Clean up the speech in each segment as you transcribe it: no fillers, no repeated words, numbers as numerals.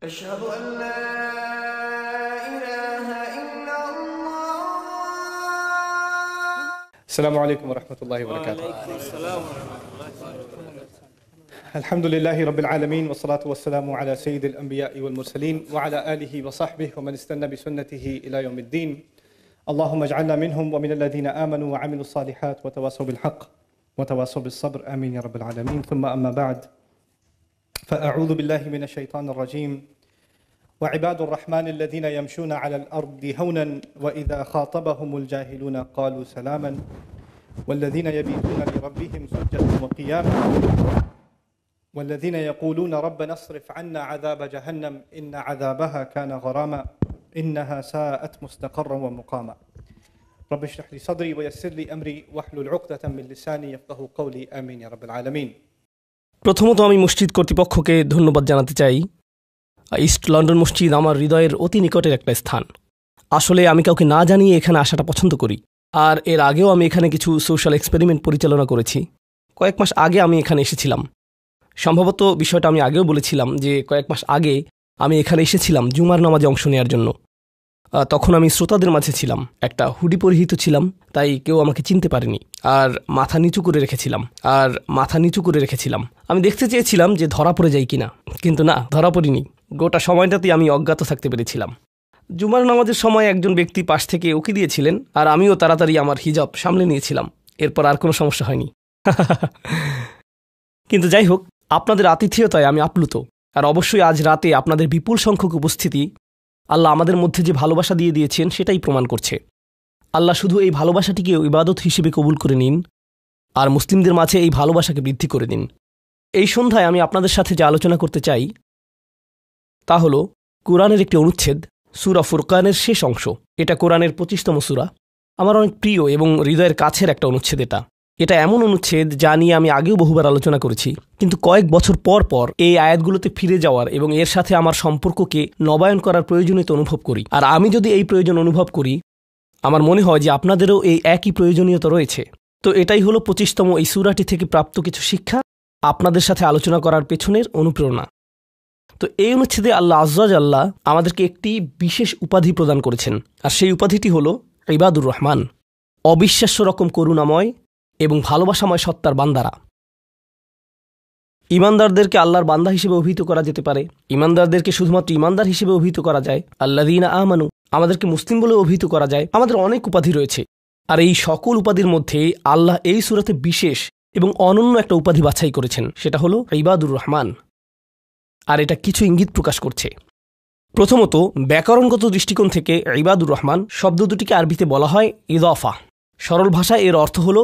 أشهد أن لا إله إلا الله. السلام عليكم ورحمة الله وبركاته. الحمد لله رب العالمين والصلاة والسلام على سيد الأنبياء والمرسلين وعلى آله وصحبه ومن استنى بسنته إلى يوم الدين. اللهم اجعلنا منهم ومن الذين آمنوا وعملوا الصالحات وتواصوا بالحق وتواصوا بالصبر آمين يا رب العالمين. ثم أما بعد فأعوذ بالله من الشيطان الرجيم. وعباد الرحمن الذين يمشون على الأرض هونا وإذا خاطبهم الجاهلون قالوا سلاما والذين يبيتون لربهم سجدا وقياما والذين يقولون ربنا اصرف عنا عذاب جهنم إن عذابها كان غراما إنها ساءت مستقرا ومقاما رب اشرح لي صدري ويسر لي أمري واحلل عقدة من لساني يفقهوا قولي آمين يا رب العالمين. প্রথমত আমি মসজিদ কর্তৃপক্ষকে ধন্যবাদ জানাতে চাই। ইস্ট লন্ডন মসজিদ আমার হৃদয়ের অতি নিকটের একটা স্থান। আসলে আমি কাউকে না জানিয়ে এখানে আসাটা পছন্দ করি। আর এর আগেও আমি এখানে কিছু সোশ্যাল এক্সপেরিমেন্ট পরিচালনা করেছি। কয়েক মাস আগে আমি এখানে এসেছিলাম। সম্ভবত বিষয়টা আমি আগেও বলেছিলাম যে কয়েক মাস আগে আমি এখানে এসেছিলাম জুমার নামাজে অংশ নেওয়ার জন্য। তখন আমি শ্রোতাদের মাঝে ছিলাম, একটা হুডি পরিহিত ছিলাম, তাই কেউ আমাকে চিনতে পারেনি। আর মাথা নিচু করে রেখেছিলাম। আমি দেখতে চেয়েছিলাম যে ধরা পড়ে যাই কিনা, কিন্তু না, ধরা পড়িনি। গোটা সময়টাতেই আমি অজ্ঞাত থাকতে পেরেছিলাম। জুমার নামাজের সময় একজন ব্যক্তি পাশ থেকে উকি দিয়েছিলেন, আর আমিও তাড়াতাড়ি আমার হিজাব সামলে নিয়েছিলাম। এরপর আর কোনো সমস্যা হয়নি। কিন্তু যাই হোক, আপনাদের আতিথেয়তায় আমি আপ্লুত। আর অবশ্যই আজ রাতে আপনাদের বিপুল সংখ্যক উপস্থিতি আল্লাহ আমাদের মধ্যে যে ভালোবাসা দিয়ে দিয়েছেন সেটাই প্রমাণ করছে। আল্লাহ শুধু এই ভালোবাসাটিকে ইবাদত হিসেবে কবুল করে নিন, আর মুসলিমদের মাঝে এই ভালোবাসাকে বৃদ্ধি করে দিন। এই সন্ধ্যায় আমি আপনাদের সাথে যে আলোচনা করতে চাই তা হল কোরআনের একটি অনুচ্ছেদ, সূরা ফুরকানের শেষ অংশ। এটা কোরআনের 25তম সূরা। আমার অনেক প্রিয় এবং হৃদয়ের কাছের একটা অনুচ্ছেদ। এটা এমন অনুচ্ছেদ যা নিয়ে আমি আগেও বহুবার আলোচনা করেছি, কিন্তু কয়েক বছর পর পর এই আয়াতগুলোতে ফিরে যাওয়ার এবং এর সাথে আমার সম্পর্ককে নবায়ন করার প্রয়োজনীয়তা অনুভব করি। আর আমি যদি এই প্রয়োজন অনুভব করি, আমার মনে হয় যে আপনাদেরও এই একই প্রয়োজনীয়তা রয়েছে। তো এটাই হলো 25তম এই সূরাটি থেকে প্রাপ্ত কিছু শিক্ষা, আপনাদের সাথে আলোচনা করার পেছনের অনুপ্রেরণা। তো এই অনুচ্ছেদে আল্লাহ আজ্জা জাল্লা আমাদেরকে একটি বিশেষ উপাধি প্রদান করেছেন, আর সেই উপাধিটি হল ইবাদুর রহমান, অবিশ্বাস্য রকম করুণাময় এবং ভালোবাসাময় সত্তার বান্দারা। ইমানদারদেরকে আল্লাহর বান্দা হিসেবে অভিহিত করা যেতে পারে, ইমানদারদেরকে শুধুমাত্র ইমানদার হিসেবে অভিহিত করা যায়, আল্লাযীনা আমানু আমাদেরকে মুসলিম বলে অভিহিত করা যায়। আমাদের অনেক উপাধি রয়েছে, আর এই সকল উপাধির মধ্যে আল্লাহ এই সূরাতে বিশেষ এবং অনন্য একটা উপাধি বাছাই করেছেন, সেটা হলো ইবাদুর রহমান। আর এটা কিছু ইঙ্গিত প্রকাশ করছে। প্রথমত, ব্যাকরণগত দৃষ্টিকোণ থেকে ইবাদুর রহমান শব্দ দুটিকে আরবিতে বলা হয় ইদাফা। সরল ভাষায় এর অর্থ হল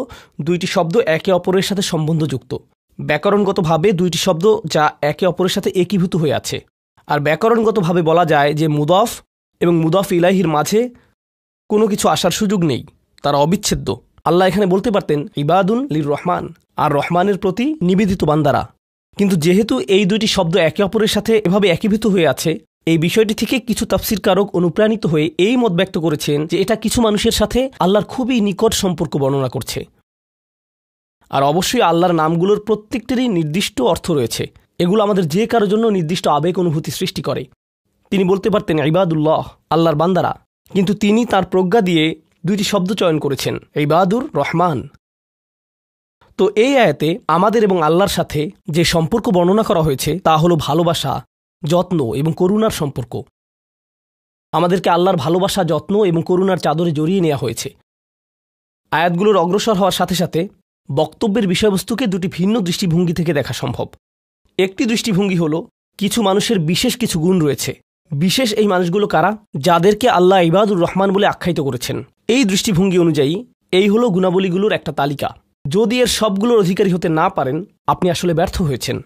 দুইটি শব্দ একে অপরের সাথে সম্বন্ধযুক্ত। ব্যাকরণগতভাবে দুইটি শব্দ যা একে অপরের সাথে একীভূত হয়ে আছে। আর ব্যাকরণগতভাবে বলা যায় যে মুদাফ এবং মুদাফ ইলাইহির মাঝে কোনো কিছু আসার সুযোগ নেই, তারা অবিচ্ছেদ্য। আল্লাহ এখানে বলতে পারতেন ইবাদুন লির রহমান, আর রহমানের প্রতি নিবেদিত বান্দারা। কিন্তু যেহেতু এই দুইটি শব্দ একে অপরের সাথে এভাবে একীভূত হয়ে আছে, এই বিষয়টি থেকে কিছু তাফসীরকারক অনুপ্রাণিত হয়ে এই মত ব্যক্ত করেছেন যে এটা কিছু মানুষের সাথে আল্লাহর খুবই নিকট সম্পর্ক বর্ণনা করছে। আর অবশ্যই আল্লাহর নামগুলোর প্রত্যেকটিরই নির্দিষ্ট অর্থ রয়েছে। এগুলো আমাদের যে কারোর জন্য নির্দিষ্ট আবেগ অনুভূতি সৃষ্টি করে। তিনি বলতে পারতেন ইবাদুল্লাহ, আল্লাহর বান্দারা, কিন্তু তিনি তার প্রজ্ঞা দিয়ে দুইটি শব্দ চয়ন করেছেন, ইবাদুর রহমান। তো এই আয়াতে আমাদের এবং আল্লাহর সাথে যে সম্পর্ক বর্ণনা করা হয়েছে তা হলো ভালোবাসা, যত্ন এবং করুণার সম্পর্ক। আমাদেরকে আল্লাহর ভালোবাসা, যত্ন এবং করুণার চাদরে জড়িয়ে নেওয়া হয়েছে। আয়াতগুলোর অগ্রসর হওয়ার সাথে সাথে বক্তব্যের বিষয়বস্তুকে দুটি ভিন্ন দৃষ্টিভঙ্গি থেকে দেখা সম্ভব। একটি দৃষ্টিভঙ্গি হল কিছু মানুষের বিশেষ কিছু গুণ রয়েছে। বিশেষ এই মানুষগুলো কারা? যাদেরকে আল্লাহ ইবাদুর রহমান বলে আখ্যায়িত করেছেন। এই দৃষ্টিভঙ্গি অনুযায়ী এই হলো গুণাবলীগুলোর একটা তালিকা। যদি এর সবগুলোর অধিকারী হতে না পারেন, আপনি আসলে ব্যর্থ হয়েছেন।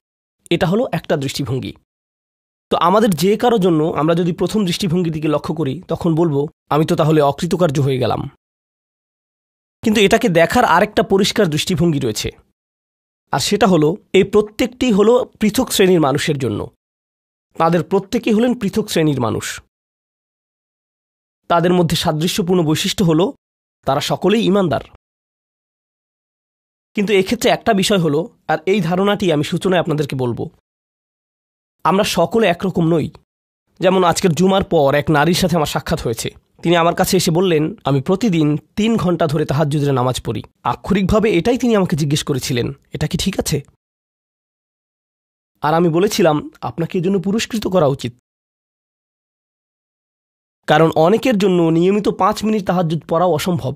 এটা হলো একটা দৃষ্টিভঙ্গি। তো আমাদের যে কারো জন্য আমরা যদি প্রথম দৃষ্টিভঙ্গির দিকে লক্ষ্য করি, তখন বলবো আমি তো তাহলে অকৃতকার্য হয়ে গেলাম। কিন্তু এটাকে দেখার আরেকটা পরিষ্কার দৃষ্টিভঙ্গি রয়েছে, আর সেটা হলো এই প্রত্যেকটি হলো পৃথক শ্রেণীর মানুষের জন্য। তাদের প্রত্যেকেই হলেন পৃথক শ্রেণীর মানুষ। তাদের মধ্যে সাদৃশ্যপূর্ণ বৈশিষ্ট্য হলো তারা সকলেই ঈমানদার। কিন্তু এক্ষেত্রে একটা বিষয় হলো, আর এই ধারণাটি আমি সূচনায় আপনাদেরকে বলবো, আমরা সকলে একরকম নই। যেমন আজকের জুমার পর এক নারীর সাথে আমার সাক্ষাৎ হয়েছে। তিনি আমার কাছে এসে বললেন, আমি প্রতিদিন 3 ঘন্টা ধরে তাহাজ্জুদের নামাজ পড়ি। আক্ষরিকভাবে এটাই তিনি আমাকে জিজ্ঞেস করেছিলেন, এটা কি ঠিক আছে? আর আমি বলেছিলাম, আপনাকে এজন্য পুরস্কৃত করা উচিত, কারণ অনেকের জন্য নিয়মিত 5 মিনিট তাহাজ্জুদ পড়াও অসম্ভব।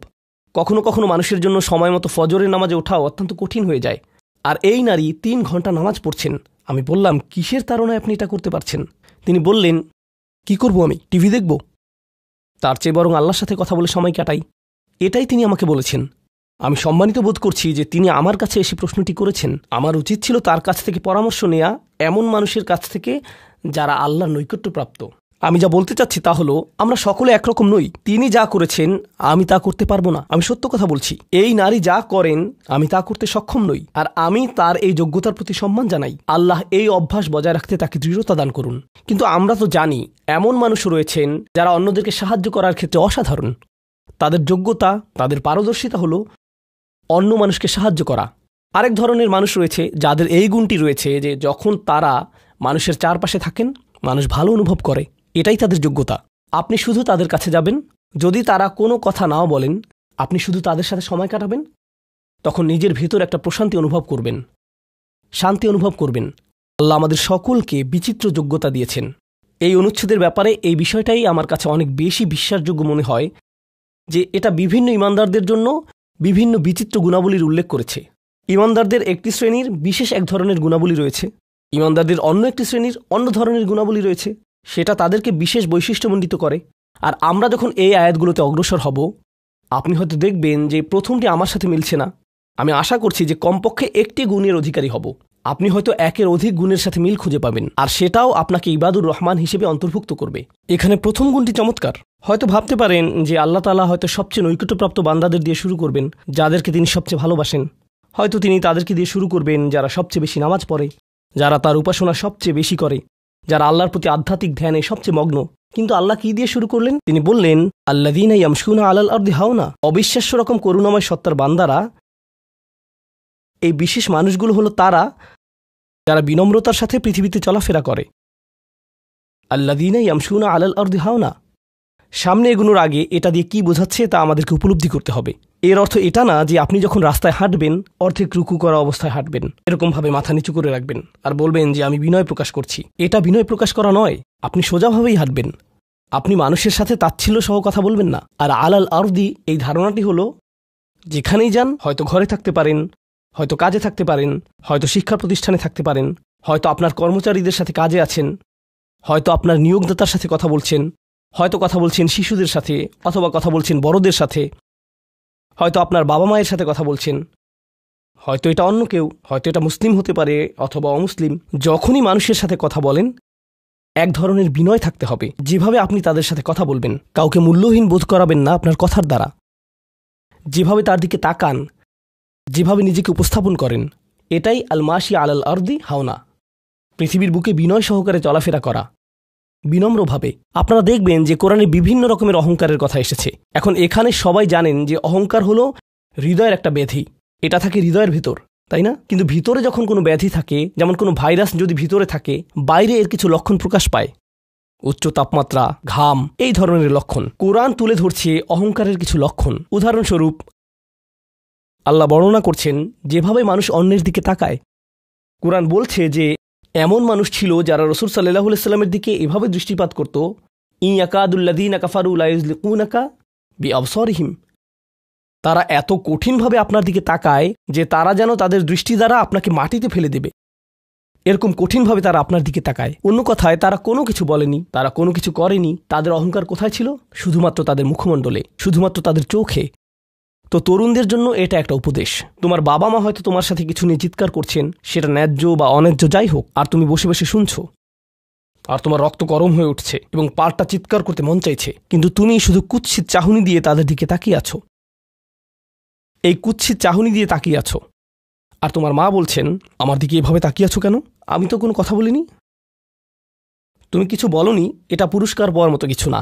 কখনো কখনো মানুষের জন্য সময় মতো ফজরের নামাজে ওঠাও অত্যন্ত কঠিন হয়ে যায়। আর এই নারী 3 ঘন্টা নামাজ পড়ছেন। আমি বললাম, কিসের তাড়নায় আপনি এটা করতে পারছেন? তিনি বললেন, কি করব আমি, টিভি দেখব? তার চেয়ে বরং আল্লাহর সাথে কথা বলে সময় কাটাই। এটাই তিনি আমাকে বলেছেন। আমি সম্মানিত বোধ করছি যে তিনি আমার কাছে এসে প্রশ্নটি করেছেন। আমার উচিত ছিল তার কাছ থেকে পরামর্শ নেয়া, এমন মানুষের কাছ থেকে যারা আল্লাহর নৈকট্যপ্রাপ্ত। আমি যা বলতে চাচ্ছি তা হলো, আমরা সকলে একরকম নই। তিনি যা করেছেন আমি তা করতে পারবো না। আমি সত্য কথা বলছি। এই নারী যা করেন আমি তা করতে সক্ষম নই, আর আমি তার এই যোগ্যতার প্রতি সম্মান জানাই। আল্লাহ এই অভ্যাস বজায় রাখতে তাকে দৃঢ়তা দান করুন। কিন্তু আমরা তো জানি এমন মানুষ রয়েছেন যারা অন্যদেরকে সাহায্য করার ক্ষেত্রে অসাধারণ। তাদের যোগ্যতা, তাদের পারদর্শিতা হলো অন্য মানুষকে সাহায্য করা। আরেক ধরনের মানুষ রয়েছে যাদের এই গুণটি রয়েছে যে যখন তারা মানুষের চারপাশে থাকেন মানুষ ভালো অনুভব করে। এটাই তাদের যোগ্যতা। আপনি শুধু তাদের কাছে যাবেন, যদি তারা কোনো কথা নাও বলেন, আপনি শুধু তাদের সাথে সময় কাটাবেন, তখন নিজের ভেতর একটা প্রশান্তি অনুভব করবেন, শান্তি অনুভব করবেন। আল্লাহ আমাদের সকলকে বিচিত্র যোগ্যতা দিয়েছেন। এই অনুচ্ছেদের ব্যাপারে এই বিষয়টাই আমার কাছে অনেক বেশি বিশ্বাসযোগ্য মনে হয় যে এটা বিভিন্ন ঈমানদারদের জন্য বিভিন্ন বিচিত্র গুণাবলীর উল্লেখ করেছে। ঈমানদারদের একটি শ্রেণীর বিশেষ এক ধরনের গুণাবলী রয়েছে, ঈমানদারদের অন্য একটি শ্রেণীর অন্য ধরনের গুণাবলী রয়েছে। সেটা তাদেরকে বিশেষ বৈশিষ্ট্যমণ্ডিত করে। আর আমরা যখন এই আয়াতগুলোতে অগ্রসর হব, আপনি হয়তো দেখবেন যে প্রথমটি আমার সাথে মিলছে না। আমি আশা করছি যে কমপক্ষে একটি গুণের অধিকারী হব। আপনি হয়তো একের অধিক গুণের সাথে মিল খুঁজে পাবেন, আর সেটাও আপনাকে ইবাদুর রহমান হিসেবে অন্তর্ভুক্ত করবে। এখানে প্রথম গুণটি চমৎকার। হয়তো ভাবতে পারেন যে আল্লাহ তাআলা হয়তো সবচেয়ে নৈকট্যপ্রাপ্ত বান্দাদের দিয়ে শুরু করবেন, যাদেরকে তিনি সবচেয়ে ভালোবাসেন। হয়তো তিনি তাদেরকে দিয়ে শুরু করবেন যারা সবচেয়ে বেশি নামাজ পড়ে, যারা তার উপাসনা সবচেয়ে বেশি করে, যারা আল্লাহর প্রতি আধ্যাত্মিক ধ্যানে সবচেয়ে মগ্ন। কিন্তু আল্লাহ কি দিয়ে শুরু করলেন? তিনি বললেন, আল্লাযীনা ইয়ামশুনা আলাল আরদি হাওনা। অবিশ্বাস্য রকম করুণাময় সত্তার বান্দারা, এই বিশেষ মানুষগুলো হলো তারা যারা বিনম্রতার সাথে পৃথিবীতে চলাফেরা করে। আল্লাযীনা ইয়ামশুনা আলাল আরদি হাওনা। সামনে এগুনোর আগে এটা দিয়ে কি বোঝাচ্ছে তা আমাদেরকে উপলব্ধি করতে হবে। এর অর্থ এটা না যে আপনি যখন রাস্তায় হাঁটবেন অর্ধেক রুকু করা অবস্থায় হাঁটবেন, এরকমভাবে মাথা নিচু করে রাখবেন আর বলবেন যে আমি বিনয় প্রকাশ করছি। এটা বিনয় প্রকাশ করা নয়। আপনি সোজাভাবেই হাঁটবেন। আপনি মানুষের সাথে তাচ্ছিল্য সহ কথা বলবেন না। আর আলাল আরদি, এই ধারণাটি হলো যেখানেই যান, হয়তো ঘরে থাকতে পারেন, হয়তো কাজে থাকতে পারেন, হয়তো শিক্ষা প্রতিষ্ঠানে থাকতে পারেন, হয়তো আপনার কর্মচারীদের সাথে কাজে আছেন, হয়তো আপনার নিয়োগদাতার সাথে কথা বলছেন, হয়তো কথা বলছেন শিশুদের সাথে, অথবা কথা বলছেন বড়দের সাথে, হয়তো আপনার বাবা মায়ের সাথে কথা বলছেন, হয়তো এটা অন্য কেউ, হয়তো এটা মুসলিম হতে পারে অথবা অমুসলিম। যখনই মানুষের সাথে কথা বলেন এক ধরনের বিনয় থাকতে হবে। যেভাবে আপনি তাদের সাথে কথা বলবেন, কাউকে মূল্যহীন বোধ করাবেন না আপনার কথার দ্বারা। যেভাবে তার দিকে তাকান, যেভাবে নিজেকে উপস্থাপন করেন, এটাই আল মাশি আলাল আরদি হাওনা। পৃথিবীর বুকে বিনয় সহকারে চলাফেরা করা, বিনম্রভাবে। আপনারা দেখবেন যে কোরআনে বিভিন্ন রকমের অহংকারের কথা এসেছে। এখন এখানে সবাই জানেন যে অহংকার হলো হৃদয়ের একটা ব্যাধি। এটা থাকে হৃদয়ের ভিতর, তাই না? কিন্তু ভিতরে যখন কোনো ব্যাধি থাকে, যেমন কোনো ভাইরাস যদি ভিতরে থাকে, বাইরে এর কিছু লক্ষণ প্রকাশ পায়, উচ্চ তাপমাত্রা, ঘাম, এই ধরনের লক্ষণ। কোরআন তুলে ধরছে অহংকারের কিছু লক্ষণ। উদাহরণস্বরূপ আল্লাহ বর্ণনা করছেন যেভাবে মানুষ অন্যের দিকে তাকায়। কোরআন বলছে যে এমন মানুষ ছিল যারা রাসূল সাল্লাল্লাহু আলাইহি সাল্লামের দিকে এভাবে দৃষ্টিপাত করত, ইয়াকাদুল্লাযীনা কাফারু লা ইউযলিকুনাকা বিআবসারিহিম। তারা এত কঠিনভাবে আপনার দিকে তাকায় যে তারা যেন তাদের দৃষ্টি দ্বারা আপনাকে মাটিতে ফেলে দেবে। এরকম কঠিনভাবে তারা আপনার দিকে তাকায়। অন্য কথায়, তারা কোনো কিছু বলেনি, তারা কোনো কিছু করেনি। তাদের অহংকার কোথায় ছিল? শুধুমাত্র তাদের মুখমণ্ডলে, শুধুমাত্র তাদের চোখে। তো তরুণদের জন্য এটা একটা উপদেশ। তোমার বাবা মা হয়তো তোমার সাথে কিছু নিয়ে চিৎকার করছেন, সেটা ন্যায্য বা অন্যায্য যাই হোক, আর তুমি বসে বসে শুনছো, আর তোমার রক্ত গরম হয়ে উঠছে এবং পাল্টা চিৎকার করতে মন চাইছে, কিন্তু তুমি শুধু কুৎসিত চাহনি দিয়ে তাদের দিকে তাকিয়ে আছো। এই কুৎসিত চাহনি দিয়ে তাকিয়ে আছো, আর তোমার মা বলছেন, আমার দিকে এভাবে তাকিয়ে আছো কেন? আমি তো কোনো কথা বলিনি। তুমি কিছু বলনি, এটা পুরস্কার পাওয়ার মতো কিছু না।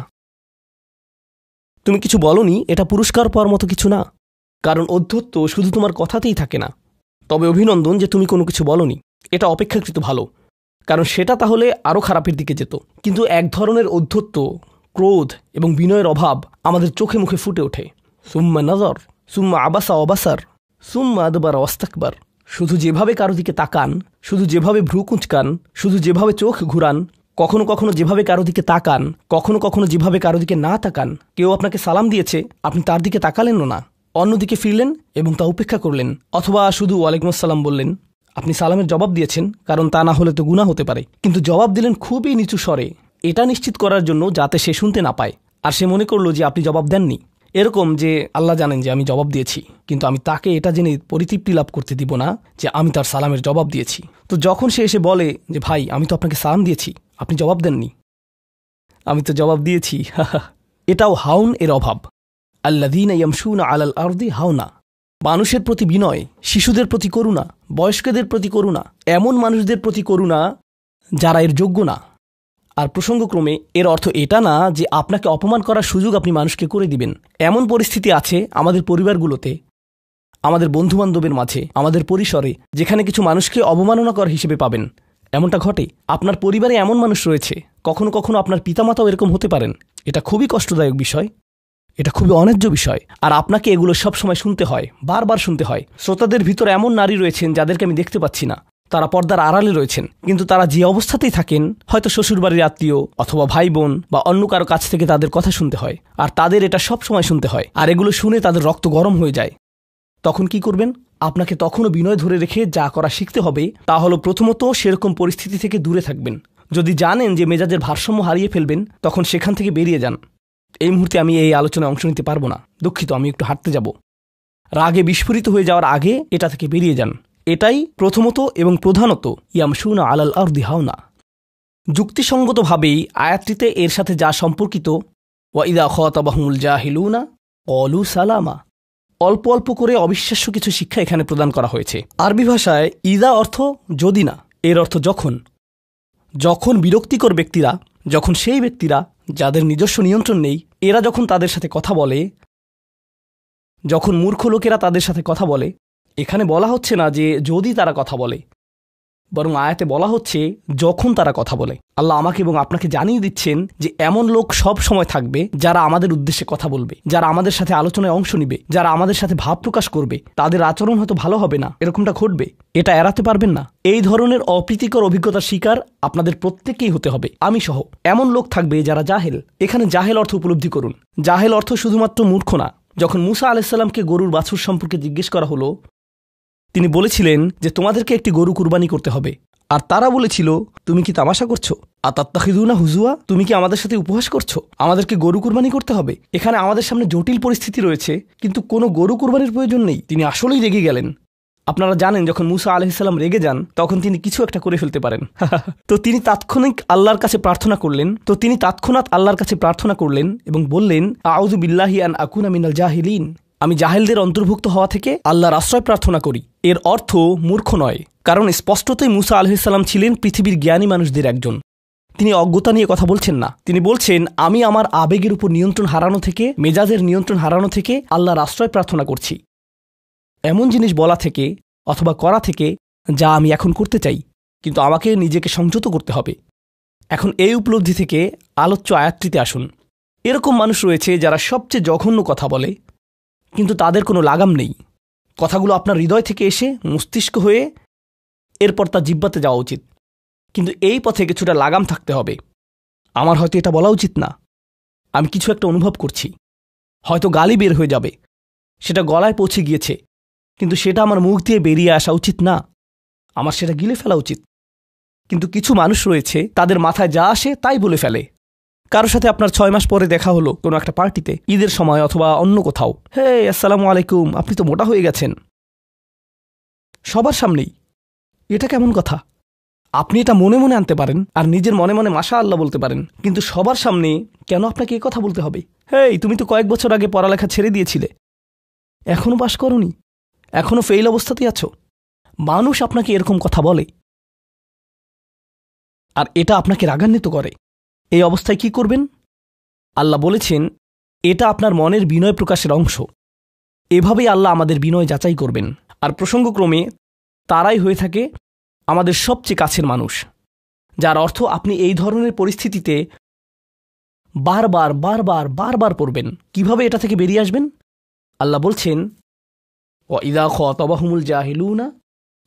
তুমি কিছু বলনি, এটা পুরস্কার পাওয়ার মতো কিছু না। কারণ অধ্যত্ব শুধু তোমার কথাতেই থাকে না। তবে অভিনন্দন যে তুমি কোনো কিছু বলনি, এটা অপেক্ষাকৃত ভালো। কারণ সেটা তাহলে আরও খারাপের দিকে যেত। কিন্তু এক ধরনের ঔদ্ধত্য, ক্রোধ এবং বিনয়ের অভাব আমাদের চোখে মুখে ফুটে ওঠে। সুম্মা নজর, সুম্মা আবাসা অবাসার, সুম্মা আদবার অস্তাকবার। শুধু যেভাবে কারো দিকে তাকান, শুধু যেভাবে ভ্রু কুঁচকান, শুধু যেভাবে চোখ ঘুরান, কখনো কখনো যেভাবে কারো দিকে তাকান, কখনো কখনো যেভাবে কারো দিকে না তাকান। কেউ আপনাকে সালাম দিয়েছে, আপনি তার দিকে তাকালেন না, অন্যদিকে ফিরলেন এবং তা উপেক্ষা করলেন, অথবা শুধু ওয়ালাইকুম আসসালাম বললেন। আপনি সালামের জবাব দিয়েছেন, কারণ তা না হলে তো গুনাহ হতে পারে, কিন্তু জবাব দিলেন খুবই নিচু স্বরে, এটা নিশ্চিত করার জন্য যাতে সে শুনতে না পায়, আর সে মনে করলো যে আপনি জবাব দেননি। এরকম যে আল্লাহ জানেন যে আমি জবাব দিয়েছি, কিন্তু আমি তাকে এটা জেনে পরিতৃপ্তি লাভ করতে দিব না যে আমি তার সালামের জবাব দিয়েছি। তো যখন সে এসে বলে যে ভাই আমি তো আপনাকে সালাম দিয়েছি, আপনি জবাব দেননি, আমি তো জবাব দিয়েছি, এটাও হাউন এর অভাব। আল্লাযীনা ইয়ামশুনা আলাল আরদি হাওনা। মানুষের প্রতি বিনয়, শিশুদের প্রতি করুণা, বয়স্কদের প্রতি করুণা, এমন মানুষদের প্রতি করুণা যারা এর যোগ্য না। আর প্রসঙ্গক্রমে এর অর্থ এটা না যে আপনাকে অপমান করার সুযোগ আপনি মানুষকে করে দিবেন। এমন পরিস্থিতি আছে আমাদের পরিবারগুলোতে, আমাদের বন্ধুবান্ধবের মাঝে, আমাদের পরিসরে, যেখানে কিছু মানুষকে অবমাননাকর হিসেবে পাবেন। এমনটা ঘটে। আপনার পরিবারে এমন মানুষ রয়েছে, কখনো কখনো আপনার পিতামাতাও এরকম হতে পারেন। এটা খুবই কষ্টদায়ক বিষয়, এটা খুবই অন্যায্য বিষয়, আর আপনাকে এগুলো সবসময় শুনতে হয়, বারবার শুনতে হয়। শ্রোতাদের ভিতরে এমন নারী রয়েছেন যাদেরকে আমি দেখতে পাচ্ছি না, তারা পর্দার আড়ালে রয়েছেন, কিন্তু তারা যে অবস্থাতেই থাকেন, হয়তো শ্বশুরবাড়ির আত্মীয় অথবা ভাই বোন বা অন্য কারো কাছ থেকে তাদের কথা শুনতে হয়, আর তাদের এটা সব সময় শুনতে হয়, আর এগুলো শুনে তাদের রক্ত গরম হয়ে যায়। তখন কি করবেন? আপনাকে তখনও বিনয় ধরে রেখে যা করা শিখতে হবে তা হলো প্রথমত সেরকম পরিস্থিতি থেকে দূরে থাকবেন। যদি জানেন যে মেজাজের ভারসাম্য হারিয়ে ফেলবেন, তখন সেখান থেকে বেরিয়ে যান। এই মুহূর্তে আমি এই আলোচনায় অংশ নিতে পারবো না, দুঃখিত, আমি একটু হাঁটতে যাব। রাগে বিস্ফোরিত হয়ে যাওয়ার আগে এটা থেকে বেরিয়ে যান। এটাই প্রথমত এবং প্রধানত ইয়ামশুনা আলাল আরদি হাওনা। যুক্তিসঙ্গতভাবেই আয়াতটিতে এর সাথে যা সম্পর্কিত, ওয়া ইযা খাতাবাহুমুল জাহিলুনা ক্বালু সালামা, অল্প অল্প করে অবিশ্বাস্য কিছু শিক্ষা এখানে প্রদান করা হয়েছে। আরবি ভাষায় ইদা অর্থ যদি না, এর অর্থ যখন। যখন বিরক্তিকর ব্যক্তিরা, যখন সেই ব্যক্তিরা যাদের নিজস্ব নিয়ন্ত্রণ নেই, এরা যখন তাদের সাথে কথা বলে, যখন মূর্খ লোকেরা তাদের সাথে কথা বলে, এখানে বলা হচ্ছে না যে যদি তারা কথা বলে, বরং আয়াতে বলা হচ্ছে যখন তারা কথা বলে। আল্লাহ আমাকে এবং আপনাকে জানিয়ে দিচ্ছেন যে এমন লোক সব সময় থাকবে যারা আমাদের উদ্দেশ্যে কথা বলবে, যারা আমাদের সাথে আলোচনায় অংশ নিবে, যারা আমাদের সাথে ভাব প্রকাশ করবে। তাদের আচরণ হয়তো ভালো হবে না, এরকমটা ঘটবে, এটা এড়াতে পারবেন না। এই ধরনের অপ্রীতিকর অভিজ্ঞতার শিকার আপনাদের প্রত্যেককেই হতে হবে, আমি সহ। এমন লোক থাকবে যারা জাহেল। এখানে জাহেল অর্থ উপলব্ধি করুন। জাহেল অর্থ শুধুমাত্র মূর্খ না। যখন মুসা আলাইহিস সালামকে গরুর বাছুর সম্পর্কে জিজ্ঞেস করা হলো, তিনি বলেছিলেন যে তোমাদেরকে একটি গরু কুরবানি করতে হবে, আর তারা বলেছিল তুমি কি তামাশা করছো? আতাত্তাখিযুনা হুজুয়া, তুমি কি আমাদের সাথে উপহাস করছো? আমাদেরকে গরু কুরবানি করতে হবে? এখানে আমাদের সামনে জটিল পরিস্থিতি রয়েছে, কিন্তু কোনো গরু কুরবানির প্রয়োজন নেই। তিনি আসলেই রেগে গেলেন। আপনারা জানেন যখন মুসা আলাইহিস সালাম রেগে যান, তখন তিনি কিছু একটা করে ফেলতে পারেন। তো তিনি তৎক্ষণাৎ আল্লাহর কাছে প্রার্থনা করলেন এবং বললেন, আউযু বিল্লাহি আন আকুনা মিনাল জাহিলিন, আমি জাহেলদের অন্তর্ভুক্ত হওয়া থেকে আল্লাহর আশ্রয় প্রার্থনা করি। এর অর্থ মূর্খ নয়, কারণ স্পষ্টতই মুসা আলাইহিস সালাম ছিলেন পৃথিবীর জ্ঞানী মানুষদের একজন। তিনি অজ্ঞতা নিয়ে কথা বলছেন না। তিনি বলছেন আমি আমার আবেগের উপর নিয়ন্ত্রণ হারানো থেকে, মেজাজের নিয়ন্ত্রণ হারানো থেকে আল্লাহর আশ্রয় প্রার্থনা করছি, এমন জিনিস বলা থেকে অথবা করা থেকে যা আমি এখন করতে চাই, কিন্তু আমাকে নিজেকে সংযত করতে হবে। এখন এই উপলব্ধি থেকে আলোচ্য আয়াতটিতে আসুন। এরকম মানুষ রয়েছে যারা সবচেয়ে জঘন্য কথা বলে, কিন্তু তাদের কোনো লাগাম নেই। কথাগুলো আপনার হৃদয় থেকে এসে মস্তিষ্ক হয়ে এরপর তা জিহ্বাতে যাওয়া উচিত, কিন্তু এই পথে কিছুটা লাগাম থাকতে হবে। আমার হয়তো এটা বলা উচিত না, আমি কিছু একটা অনুভব করছি, হয়তো গালি বের হয়ে যাবে, সেটা গলায় পৌঁছে গিয়েছে, কিন্তু সেটা আমার মুখ দিয়ে বেরিয়ে আসা উচিত না, আমার সেটা গিলে ফেলা উচিত। কিন্তু কিছু মানুষ রয়েছে তাদের মাথায় যা আসে তাই বলে ফেলে। কারোর সাথে আপনার 6 মাস পরে দেখা হলো কোনো একটা পার্টিতে, ঈদের সময় অথবা অন্য কোথাও, হে আসসালামু আলাইকুম, আপনি তো মোটা হয়ে গেছেন, সবার সামনেই। এটা কেমন কথা? আপনি এটা মনে মনে আনতে পারেন আর নিজের মনে মনে মাশা আল্লাহ বলতে পারেন, কিন্তু সবার সামনে কেন আপনাকে এই কথা বলতে হবে? হেই, তুমি তো কয়েক বছর আগে পড়ালেখা ছেড়ে দিয়েছিলে, এখনো পাশ করনি, এখনো ফেইল অবস্থাতেই আছো। মানুষ আপনাকে এরকম কথা বলে আর এটা আপনাকে রাগান্বিত করে। এই অবস্থায় কি করবেন? আল্লাহ বলেছেন এটা আপনার মনের বিনয় প্রকাশের অংশ। এভাবেই আল্লাহ আমাদের বিনয় যাচাই করবেন। আর প্রসঙ্গক্রমে তারাই হয়ে থাকে আমাদের সবচেয়ে কাছের মানুষ, যার অর্থ আপনি এই ধরনের পরিস্থিতিতে বারবার বারবার বারবার পড়বেন। কিভাবে এটা থেকে বেরিয়ে আসবেন? আল্লাহ বলছেন, ওয়াইদা খাতাবাহুমুল জাহিলুনা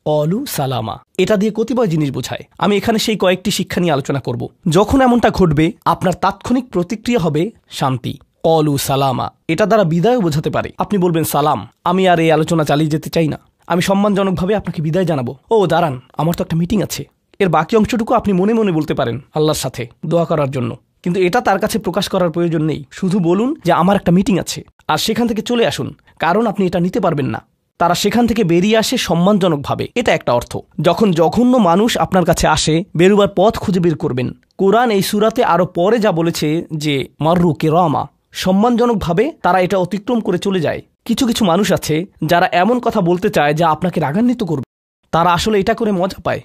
ক্বালু সালামা। এটা দিয়ে কতিপয় জিনিস বোঝায়। আমি এখানে সেই কয়েকটি শিক্ষা নিয়ে আলোচনা করব। যখন এমনটা ঘটবে, আপনার তাৎক্ষণিক প্রতিক্রিয়া হবে শান্তি, ক্বালু সালামা। এটা দ্বারা বিদায় বোঝাতে পারে। আপনি বলবেন, সালাম, আমি আর এই আলোচনা চালিয়ে যেতে চাই না, আমি সম্মানজনকভাবে আপনাকে বিদায় জানাবো। ও দাঁড়ান, আমার তো একটা মিটিং আছে। এর বাকি অংশটুকু আপনি মনে মনে বলতে পারেন আল্লাহর সাথে দোয়া করার জন্য, কিন্তু এটা তার কাছে প্রকাশ করার প্রয়োজন নেই। শুধু বলুন যে আমার একটা মিটিং আছে, আর সেখান থেকে চলে আসুন, কারণ আপনি এটা নিতে পারবেন না। তারা সেখান থেকে বেরিয়ে আসে সম্মানজনকভাবে। এটা একটা অর্থ। যখন জঘন্য মানুষ আপনার কাছে আসে, বেরুবার পথ খুঁজে বের করবেন। কোরআন এই সূরাতে আরো পরে যা বলেছে যে মাররু কিরামা, সম্মানজনকভাবে তারা এটা অতিক্রম করে চলে যায়। কিছু কিছু মানুষ আছে যারা এমন কথা বলতে চায় যা আপনাকে রাগান্বিত করবে। তারা আসলে এটা করে মজা পায়।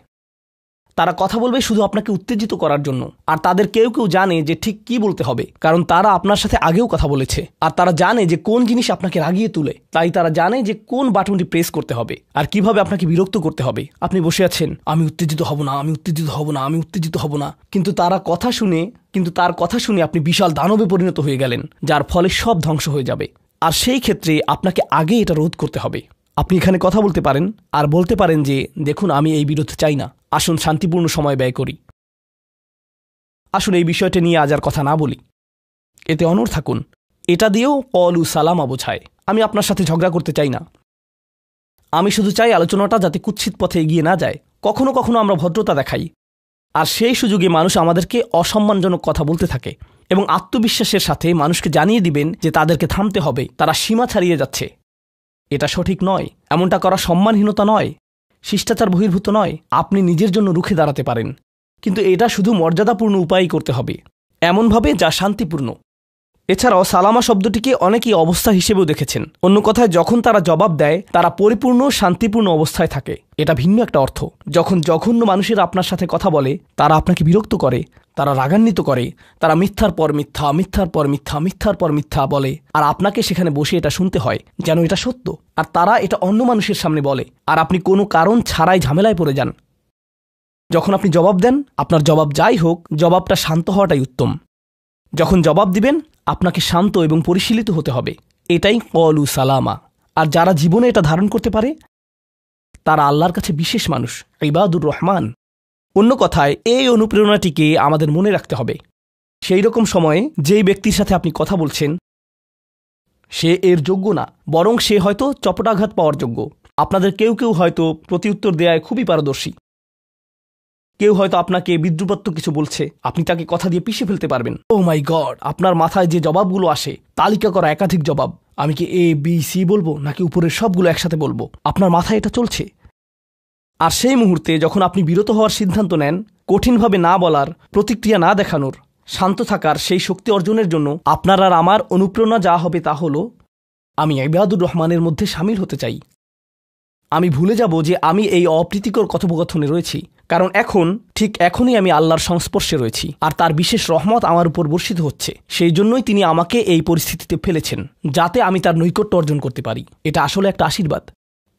তারা কথা বলবে শুধু আপনাকে উত্তেজিত করার জন্য। আর তাদের কেউ কেউ জানে যে ঠিক কি বলতে হবে, কারণ তারা আপনার সাথে আগেও কথা বলেছে। আর তারা জানে যে কোন জিনিস আপনাকে রাগিয়ে তুলে। তাই তারা জানে যে কোন বাটনটি প্রেস করতে হবে আর কিভাবে আপনাকে বিরক্ত করতে হবে। আপনি বসে আছেন, আমি উত্তেজিত হব না, আমি উত্তেজিত হব না, আমি উত্তেজিত হব না। কিন্তু তার কথা শুনে আপনি বিশাল দানবে পরিণত হয়ে গেলেন, যার ফলে সব ধ্বংস হয়ে যাবে। আর সেই ক্ষেত্রে আপনাকে আগে এটা রোধ করতে হবে। আপনি এখানে কথা বলতে পারেন আর বলতে পারেন যে, দেখুন, আমি এই বিরোধ চাই না, আসুন শান্তিপূর্ণ সময় ব্যয় করি, আসুন এই বিষয়টা নিয়ে আজ আর কথা না বলি, এতে অনড় থাকুন। এটা দিয়েও ক্বালু সালামা বোঝায়। আমি আপনার সাথে ঝগড়া করতে চাই না, আমি শুধু চাই আলোচনাটা যাতে কুৎসিত পথে এগিয়ে না যায়। কখনো কখনো আমরা ভদ্রতা দেখাই, আর সেই সুযোগে মানুষ আমাদেরকে অসম্মানজনক কথা বলতে থাকে, এবং আত্মবিশ্বাসের সাথে মানুষকে জানিয়ে দিবেন যে তাদেরকে থামতে হবে, তারা সীমা ছাড়িয়ে যাচ্ছে। এটা সঠিক নয়। এমনটা করা সম্মানহীনতা নয়, শিষ্টাচার বহির্ভূত নয়। আপনি নিজের জন্য রুখে দাঁড়াতে পারেন, কিন্তু এটা শুধু মর্যাদাপূর্ণ উপায়ই করতে হবে, এমনভাবে যা শান্তিপূর্ণ। এছাড়াও সালামা শব্দটিকে অনেকেই অবস্থা হিসেবেও দেখেছেন। অন্য কথায়, যখন তারা জবাব দেয়, তারা পরিপূর্ণ শান্তিপূর্ণ অবস্থায় থাকে। এটা ভিন্ন একটা অর্থ। যখন জঘন্য মানুষেরা আপনার সাথে কথা বলে, তারা আপনাকে বিরক্ত করে, তারা রাগান্বিত করে, তারা মিথ্যার পর মিথ্যা, মিথ্যার পর মিথ্যা, মিথ্যার পর মিথ্যা বলে, আর আপনাকে সেখানে বসে এটা শুনতে হয় যেন এটা সত্য। আর তারা এটা অন্য মানুষের সামনে বলে, আর আপনি কোনো কারণ ছাড়াই ঝামেলায় পড়ে যান। যখন আপনি জবাব দেন, আপনার জবাব যাই হোক, জবাবটা শান্ত হওয়াটাই উত্তম। যখন জবাব দিবেন, আপনাকে শান্ত এবং পরিশীলিত হতে হবে। এটাই ক্বালু সালামা। আর যারা জীবনে এটা ধারণ করতে পারে, তারা আল্লাহর কাছে বিশেষ মানুষ, ইবাদুর রহমান। অন্য কথায়, এই অনুপ্রেরণাটিকে আমাদের মনে রাখতে হবে। সেই রকম সময়ে যেই ব্যক্তির সাথে আপনি কথা বলছেন, সে এর যোগ্য না, বরং সে হয়তো চপটাঘাত পাওয়ার যোগ্য। আপনাদের কেউ কেউ হয়তো প্রতিউত্তর দেয়ায় খুবই পারদর্শী। কেউ হয়তো আপনাকে বিদ্রুপাত্মক কিছু বলছে, আপনি তাকে কথা দিয়ে পিষে ফেলতে পারবেন। ও মাই গড, আপনার মাথায় যে জবাবগুলো আসে, তালিকা করা একাধিক জবাব, আমি কি এ বি সি বলবো নাকি উপরের সবগুলো একসাথে বলবো, আপনার মাথায় এটা চলছে। আর সেই মুহূর্তে যখন আপনি বিরত হওয়ার সিদ্ধান্ত নেন, কঠিনভাবে না বলার, প্রতিক্রিয়া না দেখানোর, শান্ত থাকার সেই শক্তি অর্জনের জন্য আপনার আর আমার অনুপ্রেরণা যা হবে তা হলো, আমি ইবাদুর রহমানের মধ্যে সামিল হতে চাই। আমি ভুলে যাব যে আমি এই অপ্রীতিকর কথোপকথনে রয়েছি, কারণ এখনই আমি আল্লাহর সংস্পর্শে রয়েছি, আর তার বিশেষ রহমত আমার উপর বর্ষিত হচ্ছে। সেই জন্যই তিনি আমাকে এই পরিস্থিতিতে ফেলেছেন, যাতে আমি তার নৈকট্য অর্জন করতে পারি। এটা আসলে একটা আশীর্বাদ।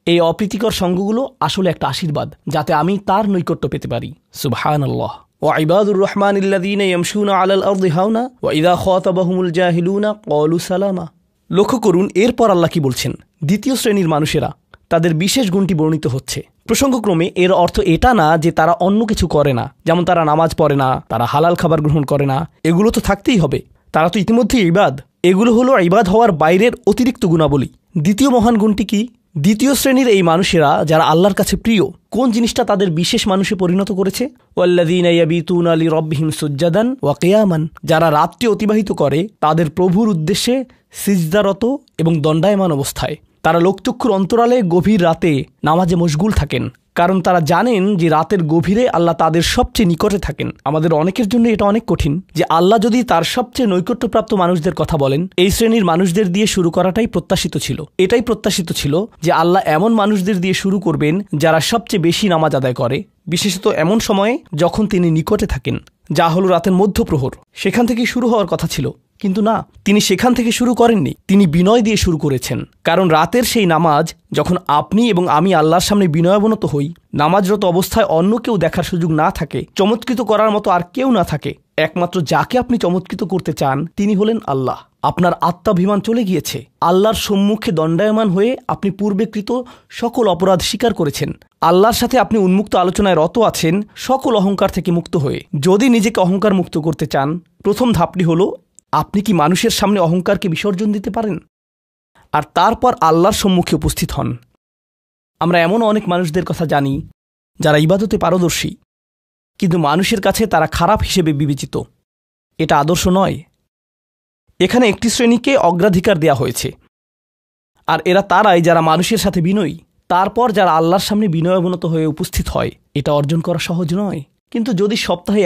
এই অপ্রীতিকর সঙ্গগুলো আসলে একটা আশীর্বাদ, যাতে আমি তার নৈকট্য পেতে পারি। সুবহানাল্লাহ। ওয়াইবাদুর রহমানিল্লাযীনা ইয়ামশুনা আলাল আরদি হাওনা ওয়া ইযা খাতাবাহুমুল জাহিলুনা ক্বালু সালামা। লক্ষ্য করুন, এরপর আল্লাহ কি বলছেন। দ্বিতীয় শ্রেণীর মানুষেরা, তাদের বিশেষ গুণটি বর্ণিত হচ্ছে। প্রসঙ্গক্রমে এর অর্থ এটা না যে তারা অন্য কিছু করে না, যেমন তারা নামাজ পড়ে না, তারা হালাল খাবার গ্রহণ করে না। এগুলো তো থাকতেই হবে, তারা তো ইতিমধ্যে ইবাদ। এগুলো হলো ইবাদ হওয়ার বাইরের অতিরিক্ত গুণাবলী। দ্বিতীয় মহান গুণটি কি? দ্বিতীয় শ্রেণীর এই মানুষেরা যারা আল্লাহর কাছে প্রিয়, কোন জিনিসটা তাদের বিশেষ মানুষে পরিণত করেছে? ওয়াল্লাযীনা ইয়াবিতুনা লিরাব্বিহিম সুজ্জাদান ওয়া কিয়ামান। যারা রাত্রি অতিবাহিত করে তাদের প্রভুর উদ্দেশ্যে সিজদারত এবং দণ্ডায়মান অবস্থায়। তারা লোকচক্ষুর অন্তরালে গভীর রাতে নামাজে মশগুল থাকেন, কারণ তারা জানেন যে রাতের গভীরে আল্লাহ তাদের সবচেয়ে নিকটে থাকেন। আমাদের অনেকের জন্য এটা অনেক কঠিন যে আল্লাহ যদি তার সবচেয়ে নৈকট্যপ্রাপ্ত মানুষদের কথা বলেন, এই শ্রেণীর মানুষদের দিয়ে শুরু করাটাই প্রত্যাশিত ছিল। এটাই প্রত্যাশিত ছিল যে আল্লাহ এমন মানুষদের দিয়ে শুরু করবেন যারা সবচেয়ে বেশি নামাজ আদায় করে, বিশেষত এমন সময়ে যখন তিনি নিকটে থাকেন, যা হলো রাতের মধ্যপ্রহর। সেখান থেকেই শুরু হওয়ার কথা ছিল। কিন্তু না, তিনি সেখান থেকে শুরু করেননি, তিনি বিনয় দিয়ে শুরু করেছেন। কারণ রাতের সেই নামাজ যখন আপনি এবং আমি আল্লাহর সামনে বিনয়াবনত হই, নামাজরত অবস্থায় অন্য কেউ দেখার সুযোগ না থাকে, চমৎকৃত করার মতো আর কেউ না থাকে, একমাত্র যাকে আপনি চমৎকৃত করতে চান তিনি হলেন আল্লাহ। আপনার আত্মাভিমান চলে গিয়েছে, আল্লাহর সম্মুখে দণ্ডায়মান হয়ে আপনি পূর্বেকৃত সকল অপরাধ স্বীকার করেছেন, আল্লাহর সাথে আপনি উন্মুক্ত আলোচনায় রত আছেন সকল অহংকার থেকে মুক্ত হয়ে। যদি নিজেকে অহংকার মুক্ত করতে চান, প্রথম ধাপটি হলো আপনি কি মানুষের সামনে অহংকারকে বিসর্জন দিতে পারেন, আর তারপর আল্লাহর সম্মুখে উপস্থিত হন। আমরা এমন অনেক মানুষদের কথা জানি যারা ইবাদতে পারদর্শী, কিন্তু মানুষের কাছে তারা খারাপ হিসেবে বিবেচিত। এটা আদর্শ নয়। এখানে একটি শ্রেণীকে অগ্রাধিকার দেয়া হয়েছে, আর এরা তারাই যারা মানুষের সাথে বিনয়ী। তারপর যারা আল্লাহর সামনে বিনয়াবনত হয়ে উপস্থিত হয়। এটা অর্জন করা সহজ নয়, কিন্তু যদি সপ্তাহে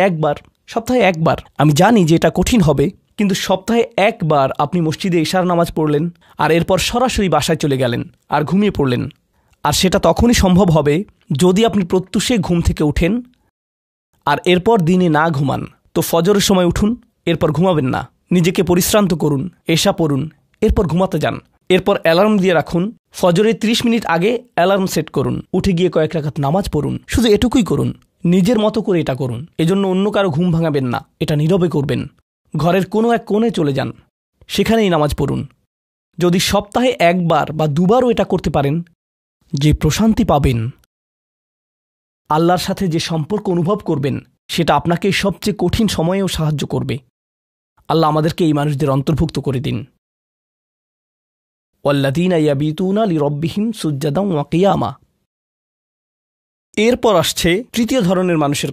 একবার, আমি জানি যে এটা কঠিন হবে, কিন্তু সপ্তাহে একবার আপনি মসজিদে ইশার নামাজ পড়লেন, আর এরপর সরাসরি বাসায় চলে গেলেন আর ঘুমিয়ে পড়লেন, আর সেটা তখনই সম্ভব হবে যদি আপনি প্রত্যুষে ঘুম থেকে উঠেন, আর এরপর দিনে না ঘুমান। তো ফজরের সময় উঠুন, এরপর ঘুমাবেন না, নিজেকে পরিশ্রান্ত করুন, এশা পড়ুন, এরপর ঘুমাতে যান। এরপর অ্যালার্ম দিয়ে রাখুন, ফজরের 30 মিনিট আগে অ্যালার্ম সেট করুন, উঠে গিয়ে কয়েক রাকাত নামাজ পড়ুন। শুধু এটুকুই করুন, নিজের মতো করে এটা করুন। এজন্য অন্য কারো ঘুম ভাঙাবেন না, এটা নীরবে করবেন। ঘরের কোনো এক কোণে চলে যান, সেখানেই নামাজ পড়ুন। যদি সপ্তাহে একবার বা দুবারও এটা করতে পারেন, যে প্রশান্তি পাবেন, আল্লাহর সাথে যে সম্পর্ক অনুভব করবেন, সেটা আপনাকে সবচেয়ে কঠিন সময়েও সাহায্য করবে। আল্লাহ আমাদেরকে এই মানুষদের অন্তর্ভুক্ত করে দিন। ওয়াল্লাযীনা ইয়াবিতুনা লিরাব্বিহিম সুজ্জাদান ওয়া কিয়ামা। এরপর আসছে তৃতীয় ধরনের মানুষের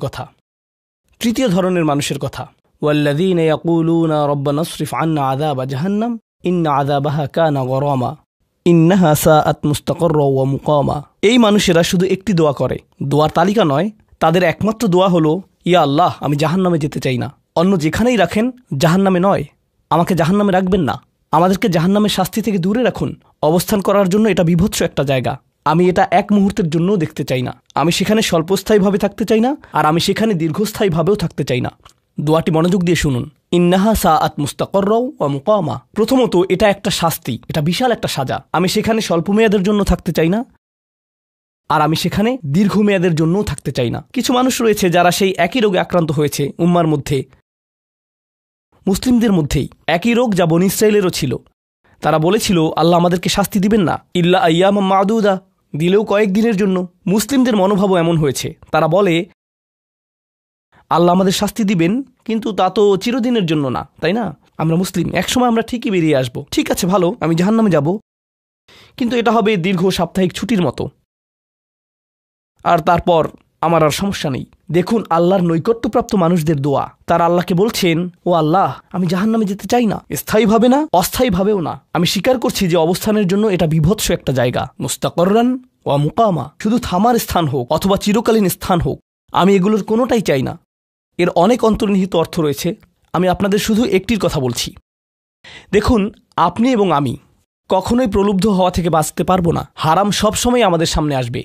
কথা। ওয়াল্লাযীনা ইয়াকুলুনা রাব্বানা ইসরিফ আন্না আযাবা জাহান্নাম ইন্না আযাবাহা কানা গরামা ইন্নাহা সাআত মুস্তাকাররা ওয়া মুকামা। এই মানুষেরা শুধু একটি দোয়া করে, দোয়ার তালিকা নয়। তাদের একমাত্র দোয়া হলো, ইয়া আল্লাহ, আমি জাহান্নামে যেতে চাই না। অন্য যেখানেই রাখেন, জাহান্নামে নয়। আমাকে জাহান্নামে রাখবেন না, আমাদেরকে জাহান্নামের শাস্তি থেকে দূরে রাখুন। অবস্থান করার জন্য এটা বিভৎস একটা জায়গা। আমি এটা এক মুহূর্তের জন্যও দেখতে চাই না। আমি সেখানে স্বল্পস্থায়ীভাবে থাকতে চাই না, আর আমি সেখানে দীর্ঘস্থায়ীভাবেও থাকতে চাই না। দোয়াটি মনোযোগ দিয়ে শুনুন। ইন্নাহা সাআত মুস্তাকাররা ওয়া মুকামা। প্রথমত, এটা একটা শাস্তি, এটা বিশাল একটা সাজা। আমি সেখানে স্বল্পমেয়াদের জন্য থাকতে চাই না, আর আমি সেখানে দীর্ঘমেয়াদের জন্যও থাকতে চাই না। কিছু মানুষ রয়েছে যারা সেই একই রোগে আক্রান্ত হয়েছে, উম্মার মধ্যে, মুসলিমদের মধ্যেই একই রোগ যা বনী ইসরাঈলেরও ছিল। তারা বলেছিল, আল্লাহ আমাদেরকে শাস্তি দিবেন না, ইল্লা আইয়াম মাদুদা, দিলেও কয়েক দিনের জন্য। মুসলিমদের মনোভাবও এমন হয়েছে। তারা বলে, আল্লাহ আমাদের শাস্তি দিবেন, কিন্তু তা তো চিরদিনের জন্য না, তাই না? আমরা মুসলিম, একসময় আমরা ঠিকই বেরিয়ে আসব। ঠিক আছে, ভালো, আমি জাহান্নামে যাব, কিন্তু এটা হবে দীর্ঘ সাপ্তাহিক ছুটির মতো, আর তারপর আমার আর সমস্যা নেই। দেখুন আল্লাহর নৈকট্যপ্রাপ্ত মানুষদের দোয়া। তারা আল্লাহকে বলছেন, ও আল্লাহ, আমি জাহান্নামে যেতে চাই না, স্থায়ীভাবে না, অস্থায়ীভাবেও না। আমি স্বীকার করছি যে অবস্থানের জন্য এটা বিভৎস একটা জায়গা। মুস্তাকররান ওয়া মুকামা, শুধু থামার স্থান হোক অথবা চিরকালীন স্থান হোক, আমি এগুলোর কোনোটাই চাই না। এর অনেক অন্তর্নিহিত অর্থ রয়েছে, আমি আপনাদের শুধু একটির কথা বলছি। দেখুন, আপনি এবং আমি কখনোই প্রলুব্ধ হওয়া থেকে বাঁচতে পারবো না। হারাম সবসময় আমাদের সামনে আসবে,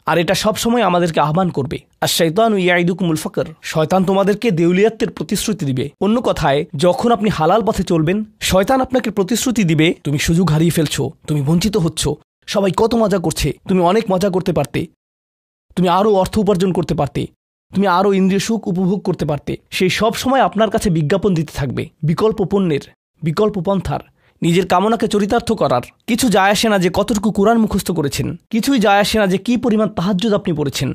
আর এটা সবসময় আমাদেরকে আহ্বান করবে। আর শাইতানু ইয়াইদুকুমুল ফাকর, শয়তান তোমাদেরকে দেউলিয়াত্বের প্রতিশ্রুতি দিবে। অন্য কথায়, যখন আপনি হালাল পথে চলবেন, শয়তান আপনাকে প্রতিশ্রুতি দিবে, তুমি সুযোগ হারিয়ে ফেলছো, তুমি বঞ্চিত হচ্ছ, সবাই কত মজা করছে, তুমি অনেক মজা করতে পারতে, তুমি আরও অর্থ উপার্জন করতে পারতে, তুমি আরও ইন্দ্রিয় সুখ উপভোগ করতে পারতে। সেই সব সময় আপনার কাছে বিজ্ঞাপন দিতে থাকবে বিকল্প পণ্যের, বিকল্প পন্থার, নিজের কামনাকে চরিতার্থ করার। কিছু যায় আসে না যে কতটুকু কোরআন মুখস্থ করেছেন, কিছুই যায় আসে না যে কি পরিমাণ তাহাজ্জুদ আপনি পড়েছেন।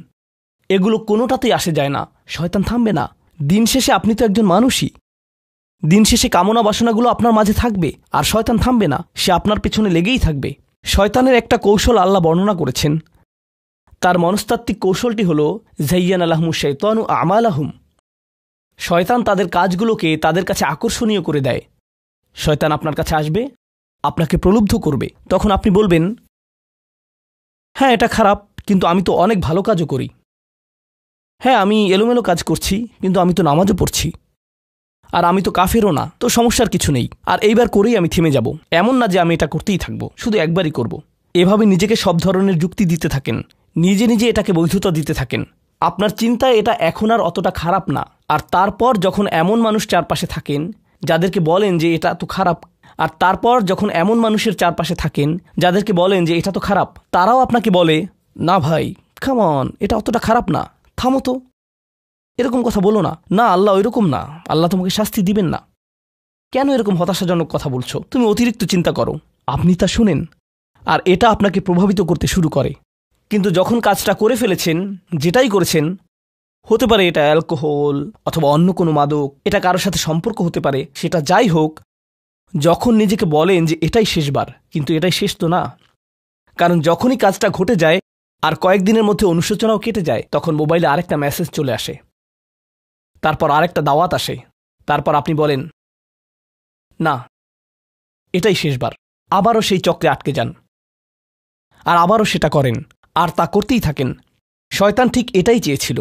এগুলো কোনোটাতেই আসে যায় না। শয়তান থামবে না। দিন শেষে আপনি তো একজন মানুষই। দিন শেষে কামনা বাসনাগুলো আপনার মাঝে থাকবে, আর শয়তান থামবে না, সে আপনার পেছনে লেগেই থাকবে। শয়তানের একটা কৌশল আল্লাহ বর্ণনা করেছেন। তার মনস্তাত্ত্বিক কৌশলটি হল যায়্যানা লাহুমুশ শাইতানু আমালাহুম। শয়তান তাদের কাজগুলোকে তাদের কাছে আকর্ষণীয় করে দেয়। শয়তান আপনার কাছে আসবে, আপনাকে প্রলুব্ধ করবে। তখন আপনি বলবেন, হ্যাঁ এটা খারাপ, কিন্তু আমি তো অনেক ভালো কাজও করি। হ্যাঁ, আমি এলোমেলো কাজ করছি, কিন্তু আমি তো নামাজও পড়ছি, আর আমি তো কাফেরও না, তো সমস্যার কিছু নেই। আর এইবার করেই আমি থেমে যাব। এমন না যে আমি এটা করতেই থাকবো, শুধু একবারই করব। এভাবে নিজেকে সব ধরনের যুক্তি দিতে থাকেন, নিজে নিজে এটাকে বৈধতা দিতে থাকেন। আপনার চিন্তায় এটা এখন আর অতটা খারাপ না। আর তারপর যখন এমন মানুষ চারপাশে থাকেন যাদেরকে বলেন যে এটা তো খারাপ, আর তারপর যখন এমন মানুষের চারপাশে থাকেন যাদেরকে বলেন যে এটা তো খারাপ, তারাও আপনাকে বলে না ভাই কাম অন, এটা অতটা খারাপ না, থামো তো, এরকম কথা বলো না, না আল্লাহ ওইরকম না, আল্লাহ তোমাকে শাস্তি দিবেন না, কেন এরকম হতাশাজনক কথা বলছো, তুমি অতিরিক্ত চিন্তা করো। আপনি তা শুনেন আর এটা আপনাকে প্রভাবিত করতে শুরু করে। কিন্তু যখন কাজটা করে ফেলেছেন, যেটাই করেছেন, হতে পারে এটা অ্যালকোহল অথবা অন্য কোনো মাদক, এটা কারোর সাথে সম্পর্ক হতে পারে, সেটা যাই হোক, যখন নিজেকে বলেন যে এটাই শেষবার, কিন্তু এটাই শেষ তো না। কারণ যখনই কাজটা ঘটে যায় আর কয়েকদিনের মধ্যে অনুশোচনাও কেটে যায়, তখন মোবাইলে আরেকটা মেসেজ চলে আসে, তারপর আরেকটা দাওয়াত আসে, তারপর আপনি বলেন না এটাই শেষবার, আবারও সেই চক্রে আটকে যান আর আবারও সেটা করেন আর তা করতেই থাকেন। শয়তান ঠিক এটাই চেয়েছিল।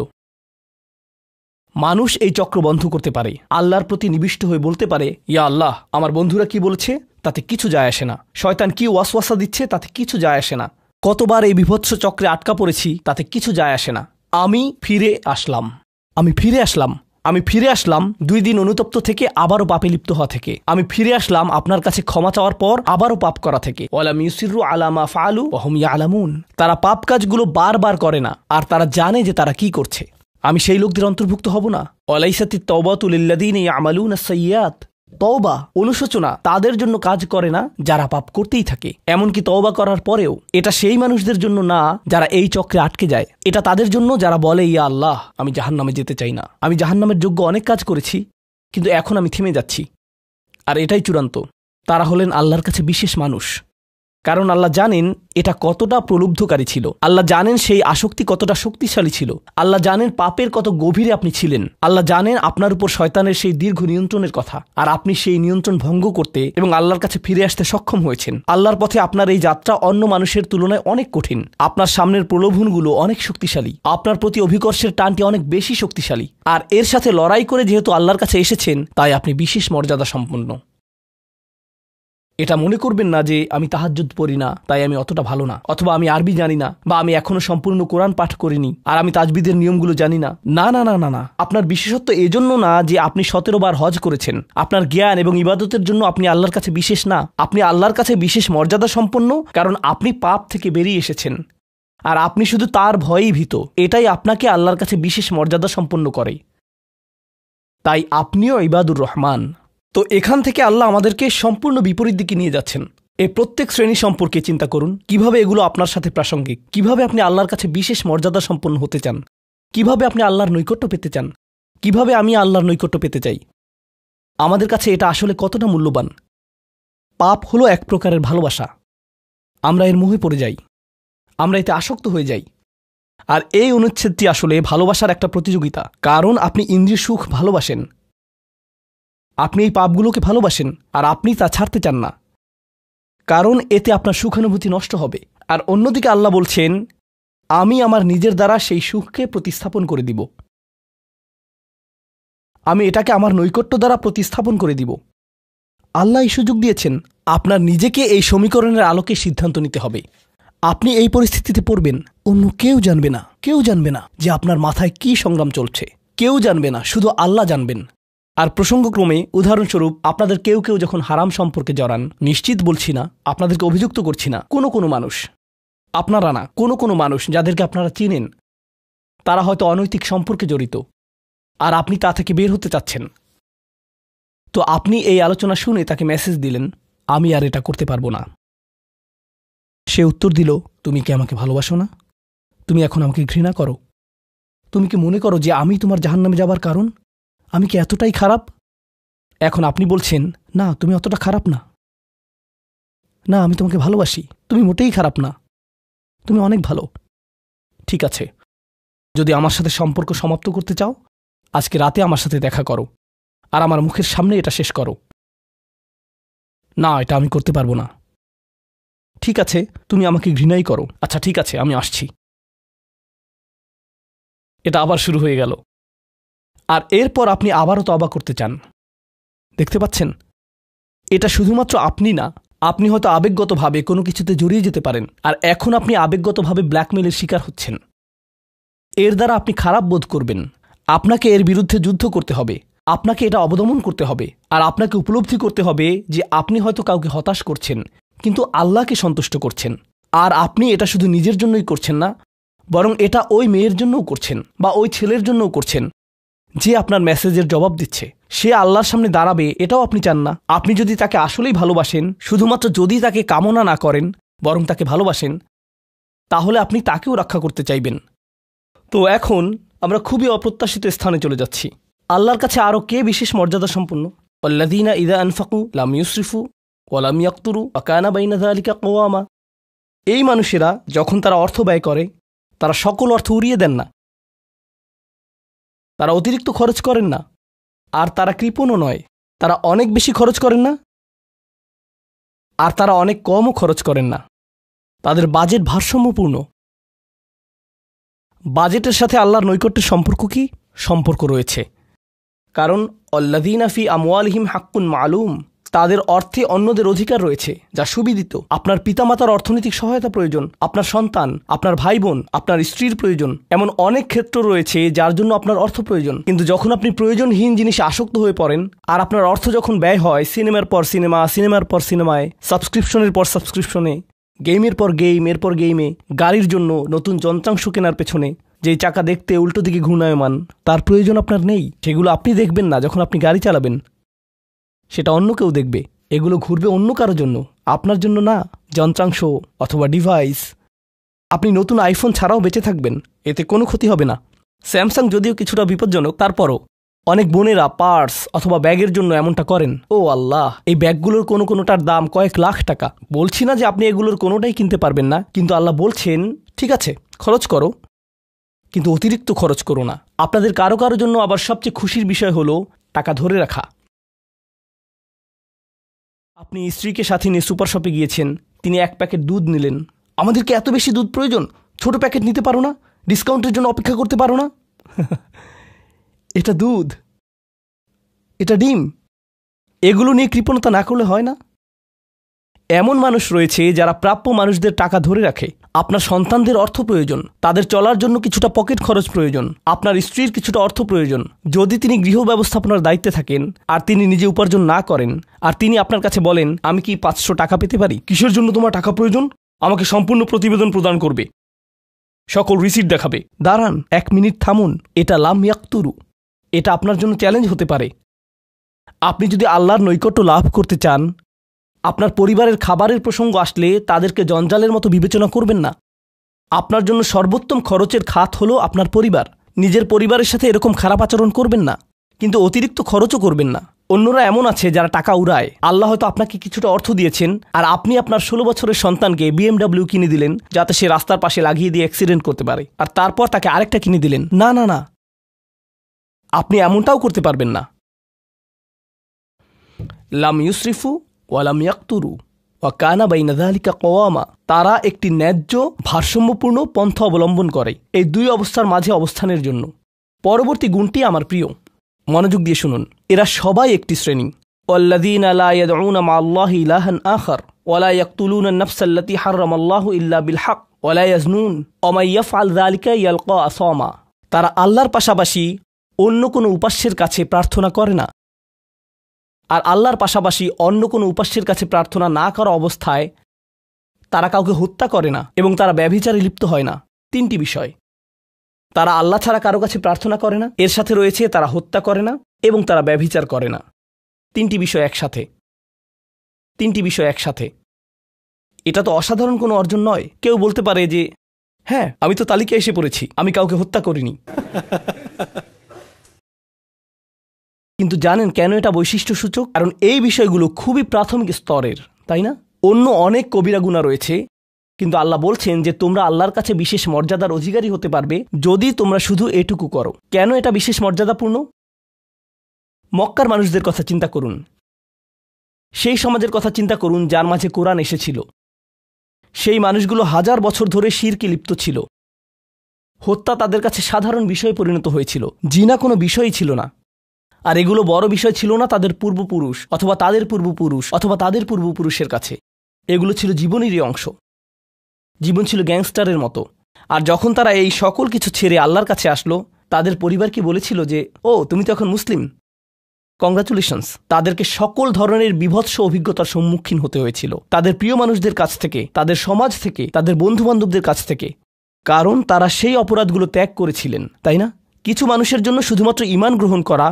মানুষ এই চক্র বন্ধ করতে পারে, আল্লাহর প্রতি নিবিষ্ট হয়ে বলতে পারে ইয়া আল্লাহ, আমার বন্ধুরা কি বলেছে তাতে কিছু যায় আসে না, শয়তান কি ওয়াসওয়াসা দিচ্ছে তাতে কিছু যায় আসে না, কতবার এই বিভৎস চক্রে আটকা পড়েছি তাতে কিছু যায় আসে না, আমি ফিরে আসলাম, আমি ফিরে আসলাম, আমি ফিরে আসলাম 2 দিন অনুতপ্ত থেকে আবারও পাপে লিপ্ত হওয়া থেকে, আমি ফিরে আসলাম আপনার কাছে ক্ষমা চাওয়ার পর আবারও পাপ করা থেকে। ওয়ালাম ইউসিরু আলা মা ফাআলু ওয়া হুম ইয়ালামুন, তারা পাপ কাজগুলো বারবার করে না আর তারা জানে যে তারা কি করছে। আমি সেই লোকদের অন্তর্ভুক্ত হব না? ওয়ালাইসাতিত তাওবাতু লিল্লাযীনা ইয়ামালুনা আস-সাইয়্যাত, তওবা অনুশোচনা তাদের জন্য কাজ করে না যারা পাপ করতেই থাকে। এমনকি তওবা করার পরেও এটা সেই মানুষদের জন্য না যারা এই চক্রে আটকে যায়, এটা তাদের জন্য যারা বলে ইয়া আল্লাহ, আমি জাহান্নামে যেতে চাই না, আমি জাহান্নামের যোগ্য অনেক কাজ করেছি কিন্তু এখন আমি থেমে যাচ্ছি। আর এটাই চূড়ান্ত। তারা হলেন আল্লাহর কাছে বিশেষ মানুষ, কারণ আল্লাহ জানেন এটা কতটা প্রলুব্ধকারী ছিল, আল্লাহ জানেন সেই আসক্তি কতটা শক্তিশালী ছিল, আল্লাহ জানেন পাপের কত গভীরে আপনি ছিলেন, আল্লাহ জানেন আপনার উপর শয়তানের সেই দীর্ঘ নিয়ন্ত্রণের কথা, আর আপনি সেই নিয়ন্ত্রণ ভঙ্গ করতে এবং আল্লাহর কাছে ফিরে আসতে সক্ষম হয়েছেন। আল্লাহর পথে আপনার এই যাত্রা অন্য মানুষের তুলনায় অনেক কঠিন, আপনার সামনের প্রলোভনগুলো অনেক শক্তিশালী, আপনার প্রতি অভিকর্ষের টানটি অনেক বেশি শক্তিশালী, আর এর সাথে লড়াই করে যেহেতু আল্লাহর কাছে এসেছেন তাই আপনি বিশেষ মর্যাদা সম্পন্ন। এটা মনে করবেন না যে আমি তাহাজ্জুদ পড়ি না তাই আমি অতটা ভালো না, অথবা আমি আরবি জানি না, বা আমি এখনো সম্পূর্ণ কোরআন পাঠ করিনি আর আমি তাজবিদের নিয়মগুলো জানি না। না না না না না, আপনার বিশেষত্ব এজন্য না যে আপনি 17 বার হজ করেছেন, আপনার জ্ঞান এবং ইবাদতের জন্য আপনি আল্লাহর কাছে বিশেষ না, আপনি আল্লাহর কাছে বিশেষ মর্যাদা সম্পন্ন কারণ আপনি পাপ থেকে বেরিয়ে এসেছেন আর আপনি শুধু তার ভয়েই ভীত, এটাই আপনাকে আল্লাহর কাছে বিশেষ মর্যাদা সম্পন্ন করে। তাই আপনিও ইবাদুর রহমান। তো এখান থেকে আল্লাহ আমাদেরকে সম্পূর্ণ বিপরীত দিকে নিয়ে যাচ্ছেন। এই প্রত্যেক শ্রেণী সম্পর্কে চিন্তা করুন, কিভাবে এগুলো আপনার সাথে প্রাসঙ্গিক, কিভাবে আপনি আল্লাহর কাছে বিশেষ মর্যাদা সম্পন্ন হতে চান, কিভাবে আপনি আল্লাহর নৈকট্য পেতে চান, কিভাবে আমি আল্লাহর নৈকট্য পেতে চাই। আমাদের কাছে এটা আসলে কতটা মূল্যবান। পাপ হলো এক প্রকারের ভালোবাসা, আমরা এর মোহে পড়ে যাই, আমরা এতে আসক্ত হয়ে যাই। আর এই অনুচ্ছেদটি আসলে ভালোবাসার একটা প্রতিযোগিতা, কারণ আপনি ইন্দ্রিয় সুখ ভালোবাসেন, আপনি এই পাপগুলোকে ভালোবাসেন আর আপনি তা ছাড়তে চান না, কারণ এতে আপনার সুখানুভূতি নষ্ট হবে। আর অন্যদিকে আল্লাহ বলছেন আমি আমার নিজের দ্বারা সেই সুখকে প্রতিস্থাপন করে দিব, আমি এটাকে আমার নৈকট্য দ্বারা প্রতিস্থাপন করে দিব। আল্লাহ এই সুযোগ দিয়েছেন, আপনার নিজেকে এই সমীকরণের আলোকে সিদ্ধান্ত নিতে হবে। আপনি এই পরিস্থিতিতে পড়বেন, অন্য কেউ জানবে না, কেউ জানবে না যে আপনার মাথায় কি সংগ্রাম চলছে, কেউ জানবে না, শুধু আল্লাহ জানবেন। আর প্রসঙ্গক্রমে উদাহরণস্বরূপ আপনাদের কেউ কেউ যখন হারাম সম্পর্কে জড়ান, নিশ্চিত বলছি না, আপনাদেরকে অভিযুক্ত করছি না, কোনো মানুষ, আপনারা না, কোনো মানুষ যাদেরকে আপনারা চিনেন, তারা হয়তো অনৈতিক সম্পর্কে জড়িত আর আপনি তা থেকে বের হতে চাচ্ছেন। তো আপনি এই আলোচনা শুনে তাকে মেসেজ দিলেন আমি আর এটা করতে পারবো না। সে উত্তর দিল তুমি কি আমাকে ভালোবাসো না? তুমি এখন আমাকে ঘৃণা করো? তুমি কি মনে করো যে আমি তোমার জাহান্নামে যাবার কারণ? আমি কি এতটাই খারাপ? এখন আপনি বলছেন না তুমি অতটা খারাপ না, না আমি তোমাকে ভালোবাসি, তুমি মোটেই খারাপ না, তুমি অনেক ভালো। ঠিক আছে, যদি আমার সাথে সম্পর্ক সমাপ্ত করতে চাও আজকে রাতে আমার সাথে দেখা করো আর আমার মুখের সামনে এটা শেষ করো। না, এটা আমি করতে পারবো না। ঠিক আছে, তুমি আমাকে ঘৃণাই করো, আচ্ছা ঠিক আছে আমি আসছি। এটা আবার শুরু হয়ে গেল। আর এরপর আপনি আবারও তওবা করতে চান। দেখতে পাচ্ছেন, এটা শুধুমাত্র আপনি না, আপনি হয়তো আবেগগতভাবে কোনো কিছুতে জড়িয়ে যেতে পারেন আর এখন আপনি আবেগগতভাবে ব্ল্যাকমেলের শিকার হচ্ছেন। এর দ্বারা আপনি খারাপ বোধ করবেন, আপনাকে এর বিরুদ্ধে যুদ্ধ করতে হবে, আপনাকে এটা অবদমন করতে হবে আর আপনাকে উপলব্ধি করতে হবে যে আপনি হয়তো কাউকে হতাশ করছেন, কিন্তু আল্লাহকে সন্তুষ্ট করছেন। আর আপনি এটা শুধু নিজের জন্যই করছেন না, বরং এটা ওই মেয়ের জন্যও করছেন বা ওই ছেলের জন্যও করছেন যে আপনার মেসেজের জবাব দিচ্ছে। সে আল্লাহর সামনে দাঁড়াবে এটাও আপনি চান না। আপনি যদি তাকে আসলেই ভালোবাসেন, শুধুমাত্র যদি তাকে কামনা না করেন বরং তাকে ভালোবাসেন, তাহলে আপনি তাকেও রক্ষা করতে চাইবেন। তো এখন আমরা খুবই অপ্রত্যাশিত স্থানে চলে যাচ্ছি। আল্লাহর কাছে আরও কে বিশেষ মর্যাদা সম্পন্ন? আল্লাযীনা ইযা আনফাকু লাম ইউসরিফু ওয়া লাম ইয়াকতুরু ওয়া কানা বাইনা যালিকা কওয়ামা। এই মানুষেরা যখন তারা অর্থ ব্যয় করে, তারা সকল অর্থ উড়িয়ে দেন না, তারা অতিরিক্ত খরচ করেন না, আর তারা কৃপণও নয়। তারা অনেক বেশি খরচ করেন না, আর তারা অনেক কমও খরচ করেন না। তাদের বাজেট ভারসাম্যপূর্ণ। বাজেটের সাথে আল্লাহর নৈকট্যের সম্পর্ক কি? সম্পর্ক রয়েছে, কারণ আল্লাযীনা ফি আমওয়ালিহিম হাক্কুন মালুম, তাদের অর্থে অন্যদের অধিকার রয়েছে যা সুবিদিত। আপনার পিতামাতার অর্থনৈতিক সহায়তা প্রয়োজন, আপনার সন্তান, আপনার ভাই বোন, আপনার স্ত্রীর প্রয়োজন, এমন অনেক ক্ষেত্র রয়েছে যার জন্য আপনার অর্থ প্রয়োজন। কিন্তু যখন আপনি প্রয়োজনহীন জিনিসে আসক্ত হয়ে পড়েন আর আপনার অর্থ যখন ব্যয় হয় সিনেমার পর সিনেমা, সিনেমার পর সিনেমায়, সাবস্ক্রিপশনের পর সাবস্ক্রিপশনে, গেমের পর গেম, এরপর গেমে, গাড়ির জন্য নতুন যন্ত্রাংশ কেনার পেছনে, যেই চাকা দেখতে উল্টো দিকে ঘূর্ণায়মান, তার প্রয়োজন আপনার নেই। সেগুলো আপনি দেখবেন না যখন আপনি গাড়ি চালাবেন, সেটা অন্য কেউ দেখবে। এগুলো ঘুরবে অন্য কারোর জন্য, আপনার জন্য না। যন্ত্রাংশ অথবা ডিভাইস। আপনি নতুন আইফোন ছাড়াও বেঁচে থাকবেন, এতে কোনো ক্ষতি হবে না। স্যামসাং যদিও কিছুটা বিপজ্জনক, তারপরও অনেক বোনেরা পার্স অথবা ব্যাগের জন্য এমনটা করেন। ও আল্লাহ, এই ব্যাগগুলোর কোনোটার দাম কয়েক লাখ টাকা। বলছি না যে আপনি এগুলোর কোনোটাই কিনতে পারবেন না, কিন্তু আল্লাহ বলছেন ঠিক আছে খরচ করো, কিন্তু অতিরিক্ত খরচ করো না। আপনাদের কারো কারো জন্য আবার সবচেয়ে খুশির বিষয় হলো টাকা ধরে রাখা। আপনি স্ত্রীকে সাথে নিয়ে সুপার শপে গিয়েছেন, তিনি 1 প্যাকেট দুধ নিলেন। আমাদেরকে এত বেশি দুধ প্রয়োজন, ছোট প্যাকেট নিতে পারো না? ডিসকাউন্টের জন্য অপেক্ষা করতে পারো না? এটা দুধ, এটা ডিম, এগুলো নিয়ে কৃপণতা না করলে হয় না? এমন মানুষ রয়েছে যারা প্রাপ্য মানুষদের টাকা ধরে রাখে। আপনার সন্তানদের অর্থ প্রয়োজন, তাদের চলার জন্য কিছুটা পকেট খরচ প্রয়োজন, আপনার স্ত্রীর কিছুটা অর্থ প্রয়োজন। যদি তিনি গৃহ ব্যবস্থাপনার দায়িত্বে থাকেন আর তিনি নিজে উপার্জন না করেন, আর তিনি আপনার কাছে বলেন আমি কি 500 টাকা পেতে পারি? কিসের জন্য তোমার টাকা প্রয়োজন? আমাকে সম্পূর্ণ প্রতিবেদন প্রদান করবে, সকল রিসিট দেখাবে। দাঁড়ান, 1 মিনিট থামুন। এটা লাম ইয়াকতুরু, এটা আপনার জন্য চ্যালেঞ্জ হতে পারে। আপনি যদি আল্লাহর নৈকট্য লাভ করতে চান, আপনার পরিবারের খাবারের প্রসঙ্গ আসলে তাদেরকে জঞ্জালের মতো বিবেচনা করবেন না। আপনার জন্য সর্বোত্তম খরচের খাত হলো আপনার পরিবার। নিজের পরিবারের সাথে এরকম খারাপ আচরণ করবেন না, কিন্তু অতিরিক্ত খরচও করবেন না। অন্যরা এমন আছে যারা টাকা উড়ায়। আল্লাহ হয়তো আপনাকে কিছুটা অর্থ দিয়েছেন আর আপনি আপনার 16 বছরের সন্তানকে BMW কিনে দিলেন যাতে সে রাস্তার পাশে লাগিয়ে দিয়ে অ্যাক্সিডেন্ট করতে পারে, আর তারপর তাকে আরেকটা কিনে দিলেন। না না না, আপনি এমনটাও করতে পারবেন না। লাম ইউসরিফু ওয়া লাম ইয়াকতুরু ওয়া কানা বাইনা যালিকা কওয়ামা। তারা একটি ন্যায্য ভারসাম্যপূর্ণ পন্থা অবলম্বন করে এই 2 অবস্থার মাঝে অবস্থানের জন্য। পরবর্তী গুণটি আমার প্রিয়, মনোযোগ দিয়ে শুনুন। এরা সবাই একটি শ্রেণী। ওয়াল্লাযীনা লা ইয়াদউনা মা'আল্লাহি ইলাহান আখার ওয়া লা ইয়াকতুলুনা আন-নাফসা আল্লাতী হারামাল্লাহু ইল্লা বিল হক ওয়া লা ইয়াজনুন ওয়া মান ইয়াফআল যালিকা ইয়ালকা আসামা। তারা আল্লাহর পাশাপাশি অন্য কোনো উপাস্যের কাছে প্রার্থনা করে না, আর আল্লাহর পাশাপাশি অন্য কোনো উপাস্যের কাছে প্রার্থনা না করা অবস্থায় তারা কাউকে হত্যা করে না এবং তারা ব্যভিচারে লিপ্ত হয় না। 3টি বিষয়। তারা আল্লাহ ছাড়া কারো কাছে প্রার্থনা করে না, এর সাথে রয়েছে তারা হত্যা করে না এবং তারা ব্যভিচার করে না। 3টি বিষয় একসাথে, 3টি বিষয় একসাথে। এটা তো অসাধারণ কোনো অর্জন নয়। কেউ বলতে পারে যে হ্যাঁ, আমি তো তালিকায় এসে পড়েছি, আমি কাউকে হত্যা করিনি। কিন্তু জানেন কেন এটা বৈশিষ্ট্যসূচক? কারণ এই বিষয়গুলো খুবই প্রাথমিক স্তরের, তাই না? অন্য অনেক কবিরা গুনাহ রয়েছে, কিন্তু আল্লাহ বলছেন যে তোমরা আল্লাহর কাছে বিশেষ মর্যাদার অধিকারী হতে পারবে যদি তোমরা শুধু এটুকু করো। কেন এটা বিশেষ মর্যাদাপূর্ণ? মক্কার মানুষদের কথা চিন্তা করুন, সেই সমাজের কথা চিন্তা করুন যার মাঝে কোরআন এসেছিল। সেই মানুষগুলো 1000 বছর ধরে শিরকে লিপ্ত ছিল। হত্যা তাদের কাছে সাধারণ বিষয়ে পরিণত হয়েছিল, জিনা কোনো বিষয়ই ছিল না। আর এগুলো বড় বিষয় ছিল না তাদের পূর্বপুরুষ অথবা তাদের পূর্বপুরুষ অথবা তাদের পূর্বপুরুষের কাছে। এগুলো ছিল জীবনেরই অংশ। জীবন ছিল গ্যাংস্টারের মতো। আর যখন তারা এই সকল কিছু ছেড়ে আল্লাহর কাছে আসলো, তাদের পরিবার কি বলেছিল যে ও তুমি তো এখন মুসলিম, কংগ্রাচুলেশনস, তাদেরকে সকল ধরনের বিভৎস অভিজ্ঞতার সম্মুখীন হতে হয়েছিল, তাদের প্রিয় মানুষদের কাছ থেকে, তাদের সমাজ থেকে, তাদের বন্ধুবান্ধবদের কাছ থেকে, কারণ তারা সেই অপরাধগুলো ত্যাগ করেছিলেন, তাই না? কিছু মানুষের জন্য শুধুমাত্র ঈমান গ্রহণ করা,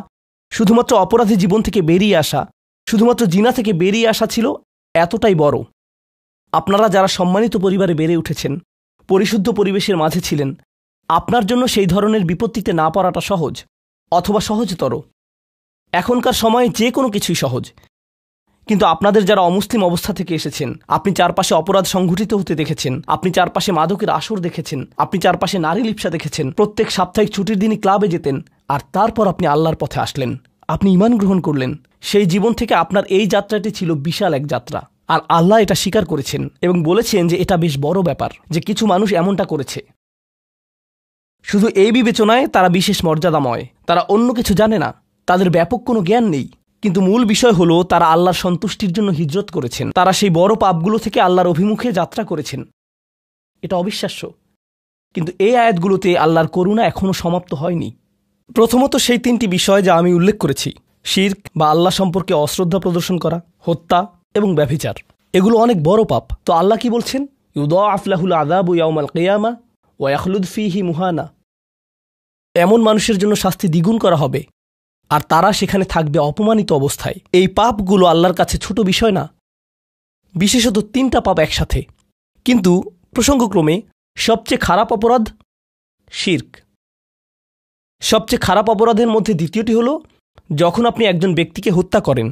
শুধুমাত্র অপরাধী জীবন থেকে বেরিয়ে আসা, শুধুমাত্র জিনা থেকে বেরিয়ে আসা ছিল এতটাই বড়। আপনারা যারা সম্মানিত পরিবারে বেড়ে উঠেছেন, পরিশুদ্ধ পরিবেশের মাঝে ছিলেন, আপনার জন্য সেই ধরনের বিপত্তিতে না পড়াটা সহজ, অথবা সহজতর। এখনকার সময়ে যে কোনো কিছুই সহজ, কিন্তু আপনাদের যারা অমুসলিম অবস্থা থেকে এসেছেন, আপনি চারপাশে অপরাধ সংঘটিত হতে দেখেছেন, আপনি চারপাশে মাদকের আসর দেখেছেন, আপনি চারপাশে নারী লিপ্সা দেখেছেন, প্রত্যেক সাপ্তাহিক ছুটির দিনই ক্লাবে যেতেন, আর তারপর আপনি আল্লাহর পথে আসলেন, আপনি ঈমান গ্রহণ করলেন। সেই জীবন থেকে আপনার এই যাত্রাটি ছিল বিশাল এক যাত্রা, আর আল্লাহ এটা স্বীকার করেছেন এবং বলেছেন যে এটা বেশ বড় ব্যাপার যে কিছু মানুষ এমনটা করেছে। শুধু এই বিবেচনায় তারা বিশেষ মর্যাদাময়, তারা অন্য কিছু জানে না, তাদের ব্যাপক কোনো জ্ঞান নেই, কিন্তু মূল বিষয় হলো তারা আল্লাহর সন্তুষ্টির জন্য হিজরত করেছেন, তারা সেই বড় পাপগুলো থেকে আল্লাহর অভিমুখে যাত্রা করেছেন। এটা অবিশ্বাস্য, কিন্তু এই আয়াতগুলোতে আল্লাহর করুণা এখনও সমাপ্ত হয়নি। প্রথমত সেই তিনটি বিষয় যা আমি উল্লেখ করেছি, শিরক বা আল্লাহ সম্পর্কে অশ্রদ্ধা প্রদর্শন করা, হত্যা এবং ব্যভিচার, এগুলো অনেক বড় পাপ। তো আল্লাহ কি বলছেন? ইউদাআফ লাহুল আযাবু ইয়াউমাল কিয়ামা ওয়া ইয়াখলুদ ফীহি মুহানা। এমন মানুষের জন্য শাস্তি দ্বিগুণ করা হবে, আর তারা সেখানে থাকবে অপমানিত অবস্থায়। এই পাপগুলো আল্লাহর কাছে ছোট বিষয় না, বিশেষত তিনটা পাপ একসাথে। কিন্তু প্রসঙ্গক্রমে সবচেয়ে খারাপ অপরাধ শিরক। সবচেয়ে খারাপ অপরাধের মধ্যে দ্বিতীয়টি হলো যখন আপনি একজন ব্যক্তিকে হত্যা করেন।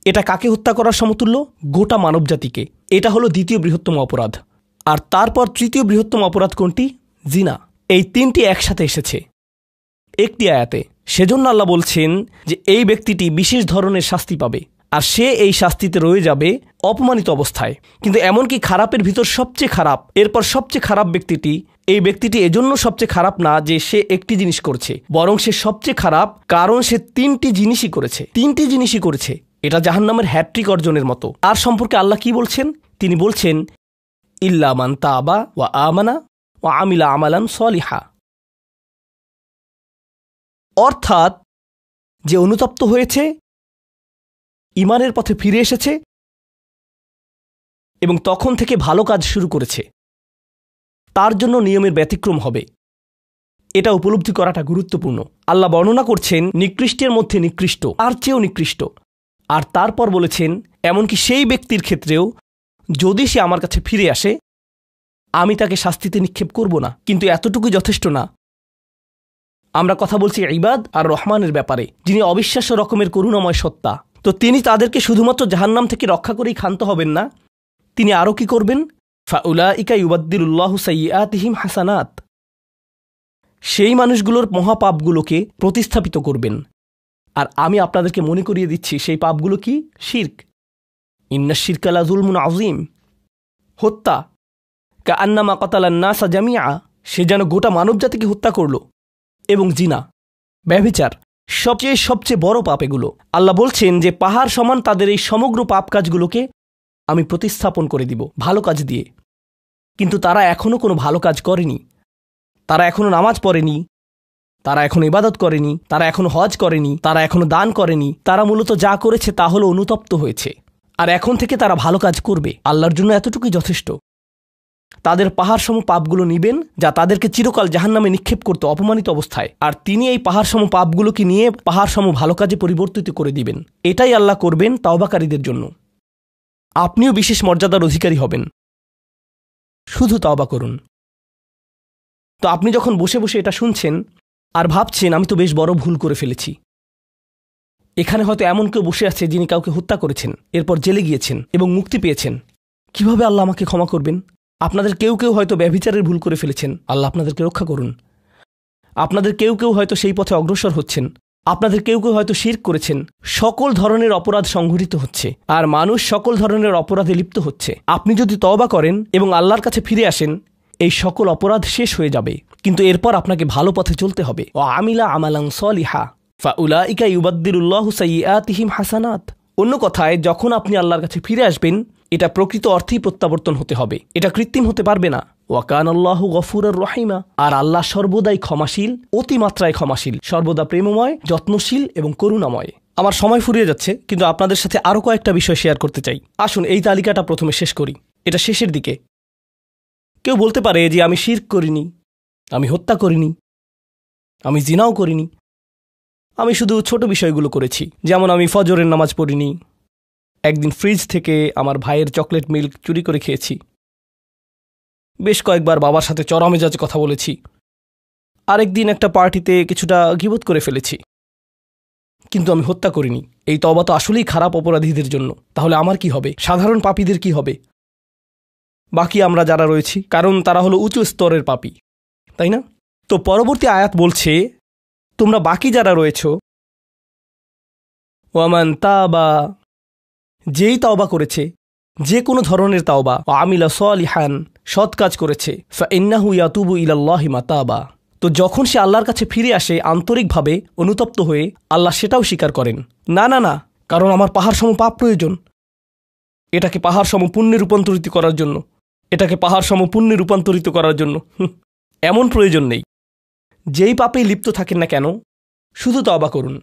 এটা কাকে হত্যা করার সমতুল্য? গোটা মানবজাতিকে। এটা হলো দ্বিতীয় বৃহত্তম অপরাধ। আর তারপর তৃতীয় বৃহত্তম অপরাধ কোনটি? জিনা। এই তিনটি একসাথে এসেছে একটি আয়াতে। সেজন্য আল্লাহ বলছেন যে এই ব্যক্তিটি বিশেষ ধরনের শাস্তি পাবে, আর সে এই শাস্তিতে রয়ে যাবে অপমানিত অবস্থায়। কিন্তু এমনকি খারাপের ভিতর সবচেয়ে খারাপ, এরপর সবচেয়ে খারাপ ব্যক্তিটি, এই ব্যক্তিটি এজন্য সবচেয়ে খারাপ না যে সে একটি জিনিস করছে, বরং সে সবচেয়ে খারাপ কারণ সে তিনটি জিনিসই করেছে। এটা জাহান্নামের হ্যাট্রিক অর্জনের মতো। আর সম্পর্কে আল্লাহ কি বলছেন? তিনি বলছেন ইল্লা মান তাবা ওয়া আমানা ওয়া আমিলা আমালান সলিহা। অর্থাৎ যে অনুতপ্ত হয়েছে, ঈমানের পথে ফিরে এসেছে এবং তখন থেকে ভালো কাজ শুরু করেছে, তার জন্য নিয়মের ব্যতিক্রম হবে। এটা উপলব্ধি করাটা গুরুত্বপূর্ণ। আল্লাহ বর্ণনা করছেন নিকৃষ্টের মধ্যে নিকৃষ্ট, আর চেয়েও নিকৃষ্ট। আর তারপর বলেছেন এমনকি সেই ব্যক্তির ক্ষেত্রেও যদি সে আমার কাছে ফিরে আসে, আমি তাকে শাস্তিতে নিক্ষেপ করব না। কিন্তু এতটুকু যথেষ্ট না। আমরা কথা বলছি ইবাদ আর রহমানের ব্যাপারে, যিনি অবিশ্বাস্য রকমের করুণাময় সত্তা। তো তিনি তাদেরকে শুধুমাত্র জাহান্নাম থেকে রক্ষা করেই ক্ষান্ত হবেন না, তিনি আরও কি করবেন? ফাউলাইকা ইউবাদদিলুল্লাহু সাইয়্যাতিহিম হাসানাত। সেই মানুষগুলোর মহাপাপগুলোকে প্রতিস্থাপিত করবেন। আর আমি আপনাদেরকে মনে করিয়ে দিচ্ছি সেই পাপগুলো কি? শিরক। ইন্নাশ শিরকা লাযুলমুন আযীম। হত্যা, কাআন্নামা কাতালান নাসা জামিআ, সে যেন গোটা মানবজাতিকে হত্যা করল। এবং জিনা, ব্যভিচার, সবচেয়ে বড় পাপ এগুলো। আল্লাহ বলছেন যে পাহাড় সমান তাদের এই সমগ্র পাপ কাজগুলোকে আমি প্রতিস্থাপন করে দিব ভালো কাজ দিয়ে। কিন্তু তারা এখনও কোনো ভালো কাজ করেনি, তারা এখনও নামাজ পড়েনি, তারা এখনো ইবাদত করেনি, তারা এখনো হজ করেনি, তারা এখনো দান করেনি। তারা মূলত যা করেছে তা হলো অনুতপ্ত হয়েছে। আর এখন থেকে তারা ভালো কাজ করবে। আল্লাহর জন্য এতটুকুই যথেষ্ট। তাদের পাহাড়সম পাপগুলো নিবেন যা তাদেরকে চিরকাল জাহান্নামে নিক্ষেপ করতে অপমানিত অবস্থায়, আর তিনি এই পাহাড়সম পাপগুলোকে নিয়ে পাহাড়সম ভালো কাজে পরিবর্তিত করে দিবেন। এটাই আল্লাহ করবেন তাওবাকারীদের জন্য। আপনিও বিশেষ মর্যাদার অধিকারী হবেন, শুধু তাওবা করুন। তো আপনি যখন বসে বসে এটা শুনছেন আর ভাবছেন আমি তো বেশ বড় ভুল করে ফেলেছি, এখানে হয়তো এমন কেউ বসে আছে যিনি কাউকে হত্যা করেছেন, এরপর জেলে গিয়েছেন এবং মুক্তি পেয়েছেন। কিভাবে আল্লাহ আমাকে ক্ষমা করবেন? আপনাদের কেউ হয়তো ব্যভিচারের ভুল করে ফেলেছেন, আল্লাহ আপনাদেরকে রক্ষা করুন। আপনাদের কেউ হয়তো সেই পথে অগ্রসর হচ্ছেন, আপনাদের কেউ হয়তো শিরক করেছেন। সকল ধরনের অপরাধ সংঘটিত হচ্ছে, আর মানুষ সকল ধরনের অপরাধে লিপ্ত হচ্ছে। আপনি যদি তওবা করেন এবং আল্লাহর কাছে ফিরে আসেন, এই সকল অপরাধ শেষ হয়ে যাবে। কিন্তু এরপর আপনাকে ভালো পথে চলতে হবে। ওয়া আমিলা আমালান সলিহা ফাউলাইকা ইউবাদদিলুল্লাহু সাইয়্যাতিহিম হাসানাত। অন্য কথায়, যখন আপনি আল্লাহর কাছে ফিরে আসবেন, এটা প্রকৃত অর্থেই প্রত্যাবর্তন হতে হবে, এটা কৃত্রিম হতে পারবে না। ওয়া কানাল্লাহু গফুরুর রহিমা। আর আল্লাহ সর্বদাই ক্ষমাশীল, অতিমাত্রায় ক্ষমাশীল, সর্বদা প্রেমময়, যত্নশীল এবং করুণাময়। আমার সময় ফুরিয়ে যাচ্ছে, কিন্তু আপনাদের সাথে আরও কয়েকটা বিষয় শেয়ার করতে চাই। আসুন এই তালিকাটা প্রথমে শেষ করি। এটা শেষের দিকে। কেউ বলতে পারে যে আমি শিরক করিনি, আমি হত্যা করিনি, আমি জিনাও করিনি, আমি শুধু ছোট বিষয়গুলো করেছি। যেমন আমি ফজরের নামাজ পড়িনি, একদিন ফ্রিজ থেকে আমার ভাইয়ের চকলেট মিল্ক চুরি করে খেয়েছি, বেশ কয়েকবার বাবার সাথে চড়া মেজাজে কথা বলেছি, আরেকদিন একটা পার্টিতে কিছুটা গীবত করে ফেলেছি। কিন্তু আমি হত্যা করিনি। এই তওবা তো আসলেই খারাপ অপরাধীদের জন্য। তাহলে আমার কি হবে? সাধারণ পাপীদের কি হবে? বাকি আমরা যারা রয়েছি, কারণ তারা হলো উঁচু স্তরের পাপী, তাই না? তো পরবর্তী আয়াত বলছে, তোমরা বাকি যারা রয়েছ, ওয়ামান তাবা, যেই তাওবা করেছে, যে কোনো ধরনের তাওবা, আমিলা সালিহান, সৎ কাজ করেছে, ফাইন্নাহু ইয়াতুবু ইলাল্লাহি মাতাবা, তো যখন সে আল্লাহর কাছে ফিরে আসে আন্তরিকভাবে অনুতপ্ত হয়ে, আল্লাহ সেটাও স্বীকার করেন। না না না, কারণ আমার পাহাড় সম পাপ প্রয়োজন, এটাকে পাহাড় সম পুণ্যে রূপান্তরিত করার জন্য, এটাকে পাহাড় সম পুণ্যে রূপান্তরিত করার জন্য এমন প্রয়োজন নেই। যেই পাপেই লিপ্ত থাকেন না কেন, শুধু তওবা করুন।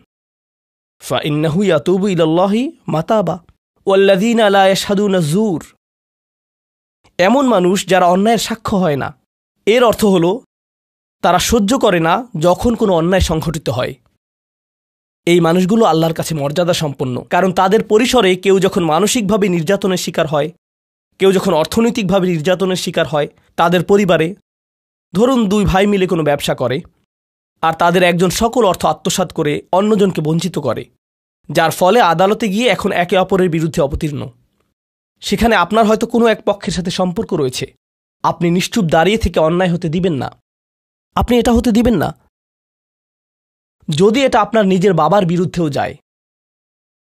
ফাইন্নাহু ইয়াতুবু ইলাল্লাহি মাতাবা ওয়াল্লাযীনা লা ইয়াশহাদুনা যুর, এমন মানুষ যারা অন্যায়ের সাক্ষ্য হয় না। এর অর্থ হলো তারা সহ্য করে না যখন কোনো অন্যায় সংঘটিত হয়। এই মানুষগুলো আল্লাহর কাছে মর্যাদা সম্পন্ন, কারণ তাদের পরিসরে কেউ যখন মানসিকভাবে নির্যাতনের শিকার হয়, কেউ যখন অর্থনৈতিকভাবে নির্যাতনের শিকার হয়, তাদের পরিবারে ধরুন 2 ভাই মিলে কোনো ব্যবসা করে, আর তাদের একজন সকল অর্থ আত্মসাৎ করে অন্যজনকে বঞ্চিত করে, যার ফলে আদালতে গিয়ে এখন একে অপরের বিরুদ্ধে অবতীর্ণ। সেখানে আপনার হয়তো কোনো এক পক্ষের সাথে সম্পর্ক রয়েছে, আপনি নিশ্চুপ দাঁড়িয়ে থেকে অন্যায় হতে দিবেন না। আপনি এটা হতে দিবেন না। যদি এটা আপনার নিজের বাবার বিরুদ্ধেও যায়,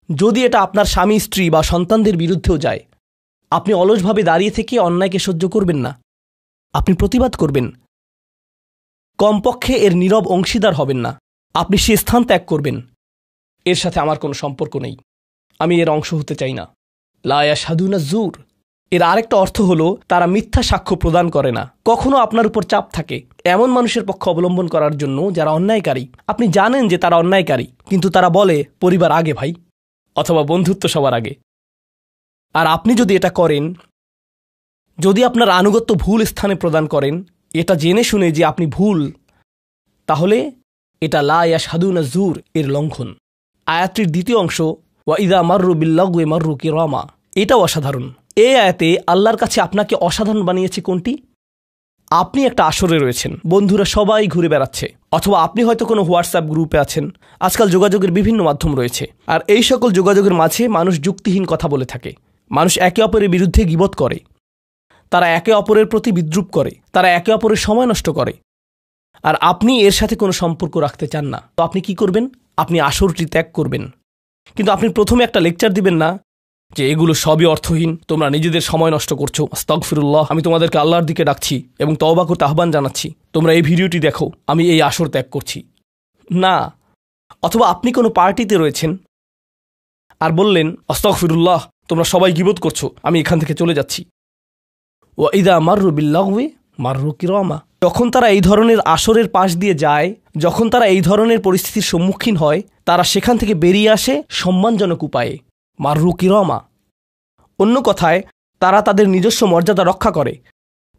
যদি এটা আপনার স্বামী স্ত্রী বা সন্তানদের বিরুদ্ধেও যায়, আপনি অলসভাবে দাঁড়িয়ে থেকে অন্যায়কে সহ্য করবেন না, আপনি প্রতিবাদ করবেন। কমপক্ষে এর নীরব অংশীদার হবেন না, আপনি সে স্থান ত্যাগ করবেন। এর সাথে আমার কোনো সম্পর্ক নেই, আমি এর অংশ হতে চাই না। লা ইয়াশহাদুনা যুর, এর আরেকটা অর্থ হলো তারা মিথ্যা সাক্ষ্য প্রদান করে না। কখনো আপনার উপর চাপ থাকে এমন মানুষের পক্ষ অবলম্বন করার জন্য যারা অন্যায়কারী। আপনি জানেন যে তারা অন্যায়কারী, কিন্তু তারা বলে পরিবার আগে ভাই, অথবা বন্ধুত্ব সবার আগে। আর আপনি যদি এটা করেন, যদি আপনার আনুগত্য ভুল স্থানে প্রদান করেন, এটা জেনে শুনে যে আপনি ভুল, তাহলে এটা লা ইয়াশহাদুনা যুর এর লঙ্ঘন। আয়াতটির দ্বিতীয় অংশ, ওয়া ইযা মাররু বিল্লাগwi মাররু কিরামা, এটাও অসাধারণ। এই আয়াতে আল্লাহর কাছে আপনাকে অসাধারণ বানিয়েছে কোনটি? আপনি একটা আসরে রয়েছেন, বন্ধুরা সবাই ঘুরে বেড়াচ্ছে, অথবা আপনি হয়তো কোনো হোয়াটসঅ্যাপ গ্রুপে আছেন। আজকাল যোগাযোগের বিভিন্ন মাধ্যম রয়েছে, আর এই সকল যোগাযোগের মাঝে মানুষ যুক্তিহীন কথা বলে থাকে। মানুষ একে অপরের বিরুদ্ধে গীবত করে, তারা একে অপরের প্রতি বিদ্রূপ করে, তারা একে অপরের সময় নষ্ট করে, আর আপনি এর সাথে কোনো সম্পর্ক রাখতে চান না। তো আপনি কি করবেন? আপনি আসরটি ত্যাগ করবেন। কিন্তু আপনি প্রথমে একটা লেকচার দিবেন না যে এগুলো সবই অর্থহীন, তোমরা নিজেদের সময় নষ্ট করছো, আস্তাগফিরুল্লাহ, আমি তোমাদেরকে আল্লাহর দিকে ডাকছি এবং তওবা করতে আহ্বান জানাচ্ছি, তোমরা এই ভিডিওটি দেখো, আমি এই আসর ত্যাগ করছি না। অথবা আপনি কোনো পার্টিতে রয়েছেন আর বললেন, আস্তাগফিরুল্লাহ, তোমরা সবাই গীবত করছো, আমি এখান থেকে চলে যাচ্ছি। ওয়া ইযা মাররু বিল্লাগwi মাররু কিরামা, যখন তারা এই ধরনের আসরের পাশ দিয়ে যায়, যখন তারা এই ধরনের পরিস্থিতির সম্মুখীন হয়, তারা সেখান থেকে বেরিয়ে আসে সম্মানজনক উপায়ে, মাররু কিরামা। অন্য কথায়, তারা তাদের নিজস্ব মর্যাদা রক্ষা করে।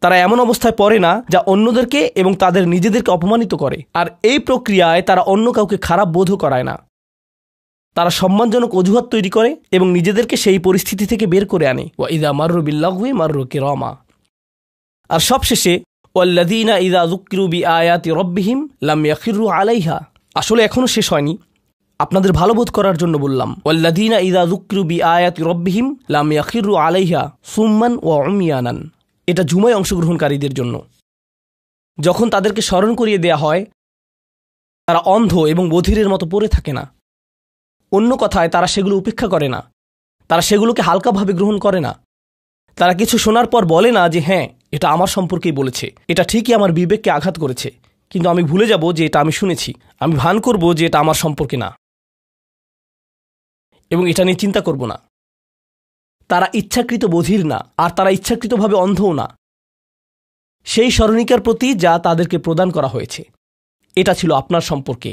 তারা এমন অবস্থায় পড়ে না যা অন্যদেরকে এবং তাদের নিজেদেরকে অপমানিত করে। আর এই প্রক্রিয়ায় তারা অন্য কাউকে খারাপ বোধও করায় না। তারা সম্মানজনক অজুহাত তৈরি করে এবং নিজেদেরকে সেই পরিস্থিতি থেকে বের করে আনে। ওয়া ইযা মাররু বিল্লাগwi মাররু কিরামা। আর সবশেষে, ওয়াল্লাযীনা ইযা যুক্কিরু বিআয়াতি রাব্বিহিম লাম ইয়াখিরু আলাইহা। আসলে এখনো শেষ হয়নি, আপনাদের ভালো বোধ করার জন্য বললাম। ওয়াল্লাযীনা ইযা যুক্কিরু বিআয়াতি রাব্বিহিম লাম ইয়াখিরু আলাইহা সুম্মান ওয়া উময়ানান। এটা জুমায় অংশগ্রহণকারীদের জন্য। যখন তাদেরকে স্মরণ করিয়ে দেয়া হয়, তারা অন্ধ এবং বধিরের মতো পড়ে থাকে না। অন্য কথায়, তারা সেগুলো উপেক্ষা করে না, তারা সেগুলোকে হালকাভাবে গ্রহণ করে না। তারা কিছু শোনার পর বলে না যে হ্যাঁ, এটা আমার সম্পর্কেই বলেছে, এটা ঠিকই আমার বিবেককে আঘাত করেছে, কিন্তু আমি ভুলে যাব যে এটা আমি শুনেছি, আমি ভান করব যে এটা আমার সম্পর্কে না, এবং এটা নিয়ে চিন্তা করব না। তারা ইচ্ছাকৃত বধির না, আর তারা ইচ্ছাকৃতভাবে অন্ধও না। সেই স্মরণিকার প্রতি যা তাদেরকে প্রদান করা হয়েছে, এটা ছিল আপনার সম্পর্কে,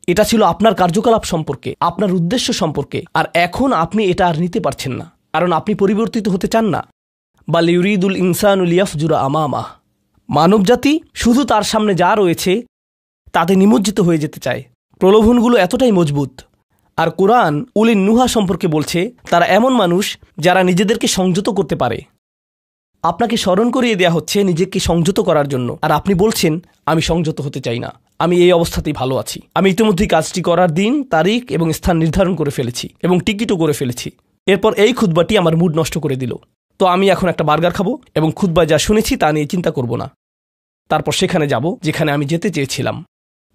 এটা ছিল আপনার কার্যকলাপ সম্পর্কে, আপনার উদ্দেশ্য সম্পর্কে, আর এখন আপনি এটা আর নিতে পারছেন না, কারণ আপনি পরিবর্তিত হতে চান না। বাল ইউরিদুল ইনসানুল ইয়াফজুরা আমামাহ, মানবজাতি শুধু তার সামনে যা রয়েছে তাতে নিমজ্জিত হয়ে যেতে চায়। প্রলোভনগুলো এতটাই মজবুত। আর কোরআন উলিন নুহা সম্পর্কে বলছে, তারা এমন মানুষ যারা নিজেদেরকে সংযত করতে পারে। আপনাকে স্মরণ করিয়ে দেয়া হচ্ছে নিজেকে সংযত করার জন্য, আর আপনি বলছেন আমি সংযত হতে চাই না, আমি এই অবস্থাতেই ভালো আছি। আমি ইতিমধ্যেই কাজটি করার দিন, তারিখ এবং স্থান নির্ধারণ করে ফেলেছি এবং টিকিটও করে ফেলেছি। এরপর এই খুতবাটি আমার মুড নষ্ট করে দিল। তো আমি এখন একটা বার্গার খাবো এবং খুতবায় যা শুনেছি তা নিয়ে চিন্তা করব না। তারপর সেখানে যাব যেখানে আমি যেতে চেয়েছিলাম।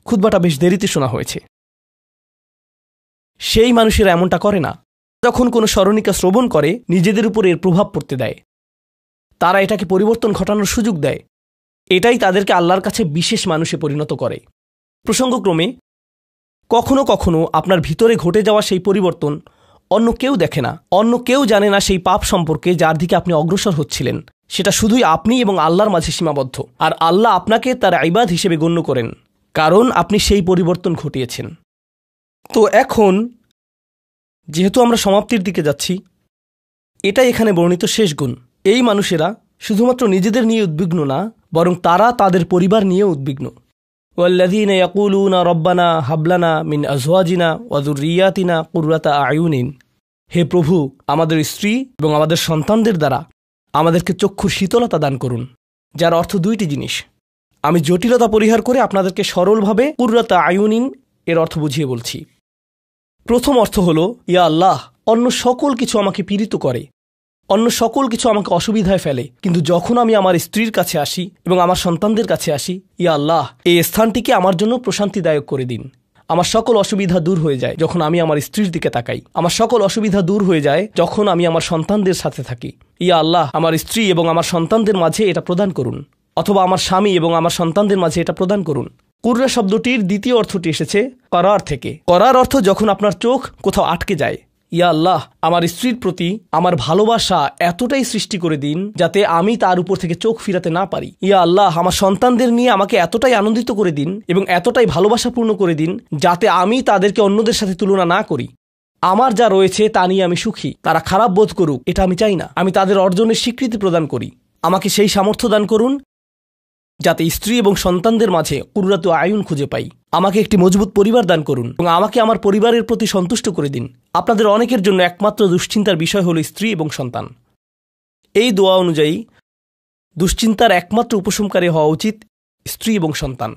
খুতবাটা বেশ দেরিতে শোনা হয়েছে। সেই মানুষেরা এমনটা করে না। যখন কোনো স্মরণিকা শ্রবণ করে নিজেদের উপর এর প্রভাব পড়তে দেয়, তারা এটাকে পরিবর্তন ঘটানোর সুযোগ দেয়। এটাই তাদেরকে আল্লাহর কাছে বিশেষ মানুষে পরিণত করে। প্রসঙ্গক্রমে কখনো কখনো আপনার ভিতরে ঘটে যাওয়া সেই পরিবর্তন অন্য কেউ দেখে না, অন্য কেউ জানে না সেই পাপ সম্পর্কে যার দিকে আপনি অগ্রসর হচ্ছিলেন। সেটা শুধুই আপনি এবং আল্লাহর মাঝে সীমাবদ্ধ, আর আল্লাহ আপনাকে তার ইবাদ হিসেবে গণ্য করেন, কারণ আপনি সেই পরিবর্তন ঘটিয়েছেন। তো এখন যেহেতু আমরা সমাপ্তির দিকে যাচ্ছি, এটাই এখানে বর্ণিত শেষ গুণ। এই মানুষেরা শুধুমাত্র নিজেদের নিয়ে উদ্বিগ্ন না, বরং তারা তাদের পরিবার নিয়ে উদ্বিগ্ন। ওয়াল্লাযীনা ইয়াকুলুনা রব্বানা হাবলানা মিন আজওয়াজিনা ওয়া যুররিয়াতিনা কুররাতা আয়ুনিন, হে প্রভু, আমাদের স্ত্রী এবং আমাদের সন্তানদের দ্বারা আমাদেরকে চক্ষুর শীতলতা দান করুন। যার অর্থ দুইটি জিনিস। আমি জটিলতা পরিহার করে আপনাদেরকে সরলভাবে কুররাতা আয়ুনিন এর অর্থ বুঝিয়ে বলছি। প্রথম অর্থ হল, ইয়া আল্লাহ, অন্য সকল কিছু আমাকে পীড়িত করে, অন্য সকল কিছু আমাকে অসুবিধায় ফেলে, কিন্তু যখন আমি আমার স্ত্রীর কাছে আসি এবং আমার সন্তানদের কাছে আসি, ইয়া আল্লাহ, এই স্থানটিকে আমার জন্য প্রশান্তিদায়ক করে দিন। আমার সকল অসুবিধা দূর হয়ে যায় যখন আমি আমার স্ত্রীর দিকে তাকাই। আমার সকল অসুবিধা দূর হয়ে যায় যখন আমি আমার সন্তানদের সাথে থাকি। ইয়া আল্লাহ, আমার স্ত্রী এবং আমার সন্তানদের মাঝে এটা প্রদান করুন, অথবা আমার স্বামী এবং আমার সন্তানদের মাঝে এটা প্রদান করুন। কুররা শব্দটির দ্বিতীয় অর্থটি এসেছে করার থেকে। করার অর্থ যখন আপনার চোখ কোথাও আটকে যায়। ইয়া আল্লাহ, আমার স্ত্রীর প্রতি আমার ভালোবাসা এতটাই সৃষ্টি করে দিন যাতে আমি তার উপর থেকে চোখ ফিরাতে না পারি। ইয়া আল্লাহ, আমার সন্তানদের নিয়ে আমাকে এতটাই আনন্দিত করে দিন এবং এতটাই ভালোবাসাপূর্ণ করে দিন যাতে আমি তাদেরকে অন্যদের সাথে তুলনা না করি। আমার যা রয়েছে তা নিয়ে আমি সুখী। তারা খারাপ বোধ করুক, এটা আমি চাই না। আমি তাদের অর্জনের স্বীকৃতি প্রদান করি। আমাকে সেই সামর্থ্য দান করুন যাতে স্ত্রী এবং সন্তানদের মাঝে কুররাতু আয়ুন খুঁজে পাই। আমাকে একটি মজবুত পরিবার দান করুন এবং আমাকে আমার পরিবারের প্রতি সন্তুষ্ট করে দিন। আপনাদের অনেকের জন্য একমাত্র দুশ্চিন্তার বিষয় হল স্ত্রী এবং সন্তান। এই দোয়া অনুযায়ী দুশ্চিন্তার একমাত্র উপশমকারী হওয়া উচিত স্ত্রী এবং সন্তান।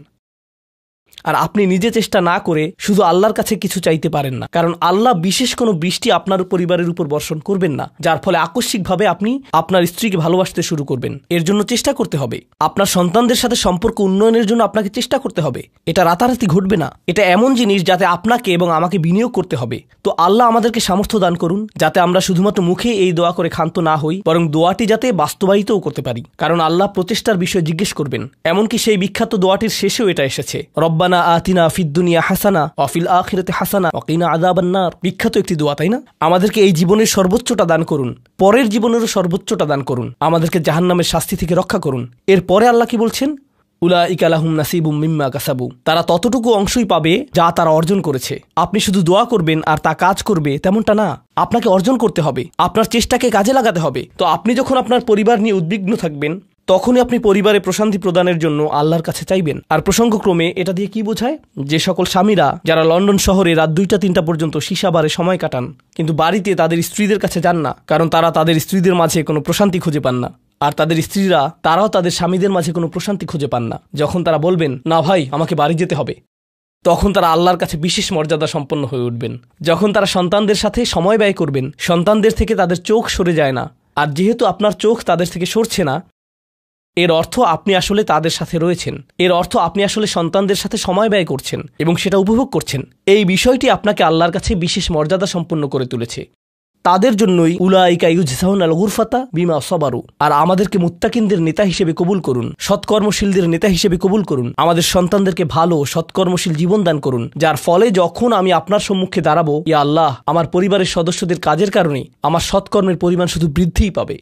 আর আপনি নিজে চেষ্টা না করে শুধু আল্লাহর কাছে কিছু চাইতে পারেন না, কারণ আল্লাহ বিশেষ কোনো বৃষ্টি আপনার পরিবারের উপর বর্ষণ করবেন না যার ফলে আকস্মিকভাবে আপনি আপনার স্ত্রীকে ভালোবাসতে শুরু করবেন। এর জন্য চেষ্টা করতে হবে। আপনার সন্তানদের সাথে সম্পর্ক উন্নয়নের জন্য আপনাকে চেষ্টা করতে হবে। এটা রাতারাতি ঘটবে না। এটা এমন জিনিস যাতে আপনাকে এবং আমাকে বিনিয়োগ করতে হবে। তো আল্লাহ আমাদেরকে সামর্থ্য দান করুন যাতে আমরা শুধুমাত্র মুখে এই দোয়া করে ক্ষান্ত না হই, বরং দোয়াটি যাতে বাস্তবায়িতও করতে পারি, কারণ আল্লাহ প্রচেষ্টার বিষয়ে জিজ্ঞেস করবেন। এমনকি সেই বিখ্যাত দোয়াটির শেষেও এটা এসেছে, রব্বানা আতিনা ফিদ দুনিয়া হাসানা ওয়া ফিল আখিরাতি হাসানা ওয়া কিনা আযাবান নার। বিখ্যাত একটি দোয়া, তাই না? আমাদেরকে এই জীবনের সর্বোচ্চটা দান করুন, পরের জীবনেরও সর্বোচ্চটা দান করুন, আমাদেরকে জাহান্নামের শাস্তি থেকে রক্ষা করুন। এরপরে আল্লাহ কি বলছেন? উলাইকা লাহুম নাসিবুম মিম্মা কাসাবু। তারা ততটুকু অংশই পাবে যা তারা অর্জন করেছে। আপনি শুধু দোয়া করবেন আর তা কাজ করবে তেমনটা না। আপনাকে অর্জন করতে হবে, আপনার চেষ্টাকে কাজে লাগাতে হবে। তো আপনি যখন আপনার পরিবার নিয়ে উদ্বিগ্ন থাকবেন তখনই আপনি পরিবারে প্রশান্তি প্রদানের জন্য আল্লাহর কাছে চাইবেন। আর প্রসঙ্গক্রমে এটা দিয়ে কি বোঝায়? যে সকল স্বামীরা যারা লন্ডন শহরে রাত 2টা-3টা পর্যন্ত সীসা বারে সময় কাটান কিন্তু বাড়িতে তাদের স্ত্রীদের কাছে যান না, কারণ তারা তাদের স্ত্রীদের মাঝে কোনো প্রশান্তি খুঁজে পান না, আর তাদের স্ত্রীরা তারাও তাদের স্বামীদের মাঝে কোনো প্রশান্তি খুঁজে পান না, যখন তারা বলবেন না ভাই আমাকে বাড়ি যেতে হবে, তখন তারা আল্লাহর কাছে বিশেষ মর্যাদা সম্পন্ন হয়ে উঠবেন। যখন তারা সন্তানদের সাথে সময় ব্যয় করবেন, সন্তানদের থেকে তাদের চোখ সরে যায় না, আর যেহেতু আপনার চোখ তাদের থেকে সরছে না, এর অর্থ আপনি আসলে তাদের সাথে রয়েছেন। এর অর্থ আপনি আসলে সন্তানদের সাথে সময় ব্যয় করছেন এবং সেটা উপভোগ করছেন। এই বিষয়টি আপনাকে আল্লাহর কাছে বিশেষ মর্যাদা সম্পন্ন করে তুলেছে। তাদের জন্যই উলাইকা ইউজসাউনাল গুরফাতা বিমা সাবারু। আর আমাদেরকে মুত্তাকিনদের নেতা হিসেবে কবুল করুন, সৎকর্মশীলদের নেতা হিসেবে কবুল করুন। আমাদের সন্তানদেরকে ভালো সৎকর্মশীল জীবন দান করুন, যার ফলে যখন আমি আপনার সম্মুখে দাঁড়াবো, ইয়া আল্লাহ, আমার পরিবারের সদস্যদের কাজের কারণে আমার সৎকর্মের পরিমাণ শুধু বৃদ্ধিই পাবে।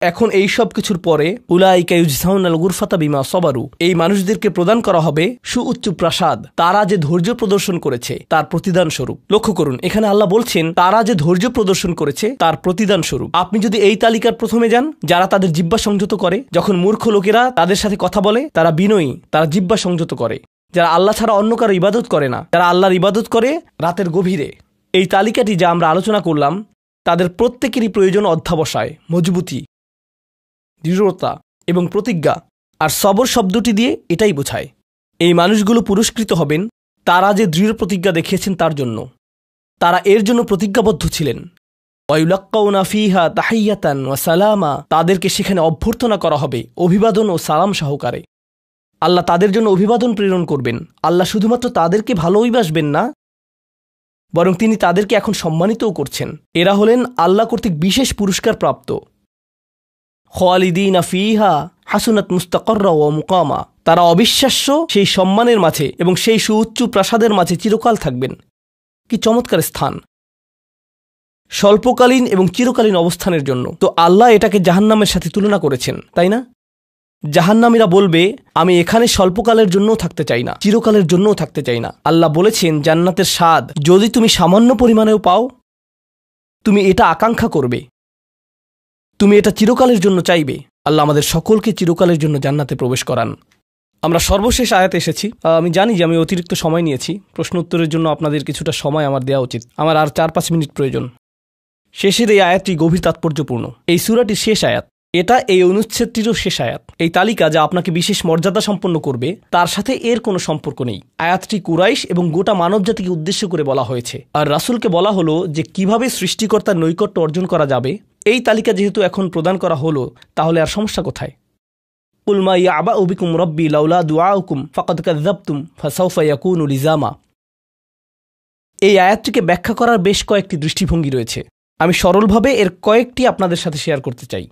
এখন এই সব কিছুর পরে উলাইকা ইউজজাউনাল গুরফাতা বিমা সাবারু, এই মানুষদেরকে প্রদান করা হবে সুউচ্চ প্রাসাদ, তারা যে ধৈর্য প্রদর্শন করেছে তার প্রতিদান স্বরূপ। লক্ষ্য করুন, এখানে আল্লাহ বলছেন তারা যে ধৈর্য প্রদর্শন করেছে তার প্রতিদান স্বরূপ। আপনি যদি এই তালিকার প্রথমে যান, যারা তাদের জিহ্বা সংযত করে, যখন মূর্খ লোকেরা তাদের সাথে কথা বলে তারা বিনয়ী, তারা জিহ্বা সংযত করে, যারা আল্লাহ ছাড়া অন্য কারো ইবাদত করে না, যারা আল্লাহর ইবাদত করে রাতের গভীরে, এই তালিকাটি যা আমরা আলোচনা করলাম তাদের প্রত্যেকেরই প্রয়োজন অধ্যাবসায়, মজবুতি, দৃঢ়তা এবং প্রতিজ্ঞা। আর সবর শব্দটি দিয়ে এটাই বোঝায়। এই মানুষগুলো পুরস্কৃত হবেন তারা যে দৃঢ় প্রতিজ্ঞা দেখিয়েছেন তার জন্য, তারা এর জন্য প্রতিজ্ঞাবদ্ধ ছিলেন। ওয়ায়ুলাক্কাউনা ফিহা তাহিয়াতান ওয়া সালামা, তাদেরকে সেখানে অভ্যর্থনা করা হবে অভিবাদন ও সালাম সহকারে। আল্লাহ তাদের জন্য অভিবাদন প্রেরণ করবেন। আল্লাহ শুধুমাত্র তাদেরকে ভালোবাসবেন না, বরং তিনি তাদেরকে এখন সম্মানিতও করছেন। এরা হলেন আল্লাহ কর্তৃক বিশেষ পুরস্কার প্রাপ্ত। খালিদিনা ফিহা হাসুনাত মুস্তাকাররা ওয়া মুকামা, তারা অবিশ্বাস্য সেই সম্মানের মাঝে এবং সেই সুউচ্চ প্রাসাদের মাঝে চিরকাল থাকবেন। কি চমৎকার স্থান! স্বল্পকালীন এবং চিরকালীন অবস্থানের জন্য। তো আল্লাহ এটাকে জাহান্নামের সাথে তুলনা করেছেন, তাই না? জাহান্নামীরা বলবে আমি এখানে স্বল্পকালের জন্যও থাকতে চাই না, চিরকালের জন্যও থাকতে চাই না। আল্লাহ বলেছেন জান্নাতের স্বাদ যদি তুমি সামান্য পরিমাণেও পাও, তুমি এটা আকাঙ্ক্ষা করবে, তুমি এটা চিরকালের জন্য চাইবে। আল্লাহ আমাদের সকলকে চিরকালের জন্য জান্নাতে প্রবেশ করান। আমরা সর্বশেষ আয়াতে এসেছি। আমি জানি যে আমি অতিরিক্ত সময় নিয়েছি, প্রশ্ন উত্তরের জন্য আপনাদের কিছুটা সময় আমার দেওয়া উচিত। আমার আর 4-5 মিনিট প্রয়োজন। শেষের এই আয়াতটি গভীর তাৎপর্যপূর্ণ। এই সূরাটির শেষ আয়াত, এটা এই অনুচ্ছেদটিরও শেষ আয়াত। এই তালিকা যা আপনাকে বিশেষ মর্যাদা সম্পন্ন করবে তার সাথে এর কোনো সম্পর্ক নেই। আয়াতটি কুরাইশ এবং গোটা মানবজাতিকে উদ্দেশ্য করে বলা হয়েছে, আর রাসূলকে বলা হলো যে কিভাবে সৃষ্টিকর্তার নৈকট্য অর্জন করা যাবে। এই তালিকা যেহেতু এখন প্রদান করা হলো, তাহলে আর সমস্যা কোথায়? কুল মা ইয়াবাউ বিকুম রাব্বি লাউলা দুআউকুম ফাকাদ কাযযাবতুম ফাসাউফা ইয়াকুনু লিজামা। এই আয়াতটিকে ব্যাখ্যা করার বেশ কয়েকটি দৃষ্টিভঙ্গি রয়েছে। আমি সরলভাবে এর কয়েকটি আপনাদের সাথে শেয়ার করতে চাই।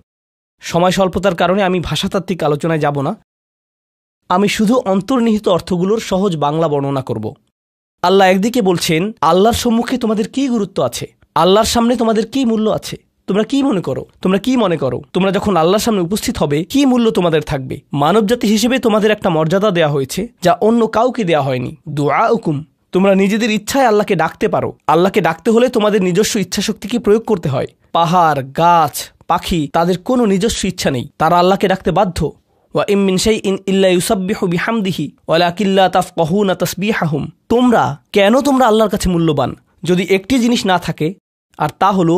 সময় স্বল্পতার কারণে আমি ভাষাতাত্ত্বিক আলোচনায় যাব না, আমি শুধু অন্তর্নিহিত অর্থগুলোর সহজ বাংলা বর্ণনা করব। আল্লাহ একদিকে বলছেন আল্লাহর সম্মুখে তোমাদের কী গুরুত্ব আছে, আল্লাহর সামনে তোমাদের কী মূল্য আছে, তোমরা কি মনে করো, তোমরা যখন আল্লাহর সামনে উপস্থিত হবে কি মূল্য তোমাদের থাকবে। মানবজাতি হিসেবে তোমাদের একটা মর্যাদা দেয়া হয়েছে যা অন্য কাউকে দেয়া হয়নি। দুআউকুম, তোমরা নিজেদের ইচ্ছায় আল্লাহকে ডাকতে পারো। আল্লাহকে ডাকতে হলে তোমাদের নিজস্ব ইচ্ছাশক্তিকে প্রয়োগ করতে হয়। পাহাড়, গাছ, পাখি, তাদের কোনো নিজস্ব ইচ্ছা নেই, তারা আল্লাহকে ডাকতে বাধ্য। ওয়া ইম মিন শাইইন ইল্লা ইউসাব্বিহু বিহামদিহি ওয়ালাকিন লা তাফকাহুনা তাসবিহাহুম। তোমরা আল্লাহর কাছে মূল্যবান যদি একটি জিনিস না থাকে, আর তা হলো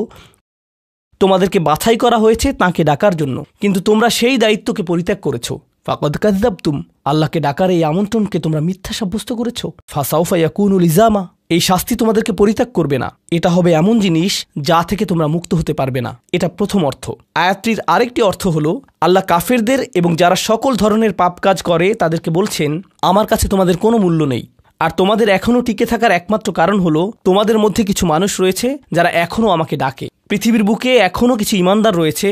তোমাদেরকে বাছাই করা হয়েছে তাঁকে ডাকার জন্য, কিন্তু তোমরা সেই দায়িত্বকে পরিত্যাগ করেছো। ফাকাদ কাযযাবতুম, আল্লাহকে ডাকার এই আমন্ত্রণকে তোমরা মিথ্যা সাব্যস্ত করেছো। ফাসাউফা ইয়াকুনু লিজামা, এই শাস্তি তোমাদেরকে পরিত্যাগ করবে না। এটা হবে এমন জিনিস যা থেকে তোমরা মুক্ত হতে পারবে না। এটা প্রথম অর্থ। আয়াতটির আরেকটি অর্থ হলো আল্লাহ কাফেরদের এবং যারা সকল ধরনের পাপ কাজ করে তাদেরকে বলছেন আমার কাছে তোমাদের কোনো মূল্য নেই। আর তোমাদের এখনও টিকে থাকার একমাত্র কারণ হলো তোমাদের মধ্যে কিছু মানুষ রয়েছে যারা এখনও আমাকে ডাকে। পৃথিবীর বুকে এখনও কিছু ইমানদার রয়েছে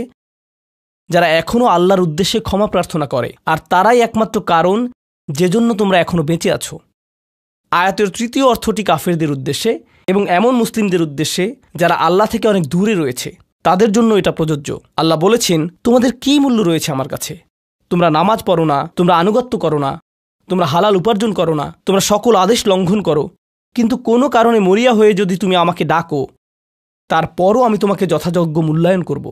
যারা এখনও আল্লাহর উদ্দেশ্যে ক্ষমা প্রার্থনা করে, আর তারাই একমাত্র কারণ যে জন্য তোমরা এখনও বেঁচে আছো। আয়াতের তৃতীয় অর্থটি কাফেরদের উদ্দেশ্যে এবং এমন মুসলিমদের উদ্দেশ্যে যারা আল্লাহ থেকে অনেক দূরে রয়েছে, তাদের জন্য এটা প্রযোজ্য। আল্লাহ বলেছেন তোমাদের কী মূল্য রয়েছে আমার কাছে? তোমরা নামাজ পড়ো না, তোমরা আনুগত্য করো না, তোমরা হালাল উপার্জন করো না, তোমরা সকল আদেশ লঙ্ঘন করো, কিন্তু কোনো কারণে মরিয়া হয়ে যদি তুমি আমাকে ডাকো, তারপরও আমি তোমাকে যথাযোগ্য মূল্যায়ন করব।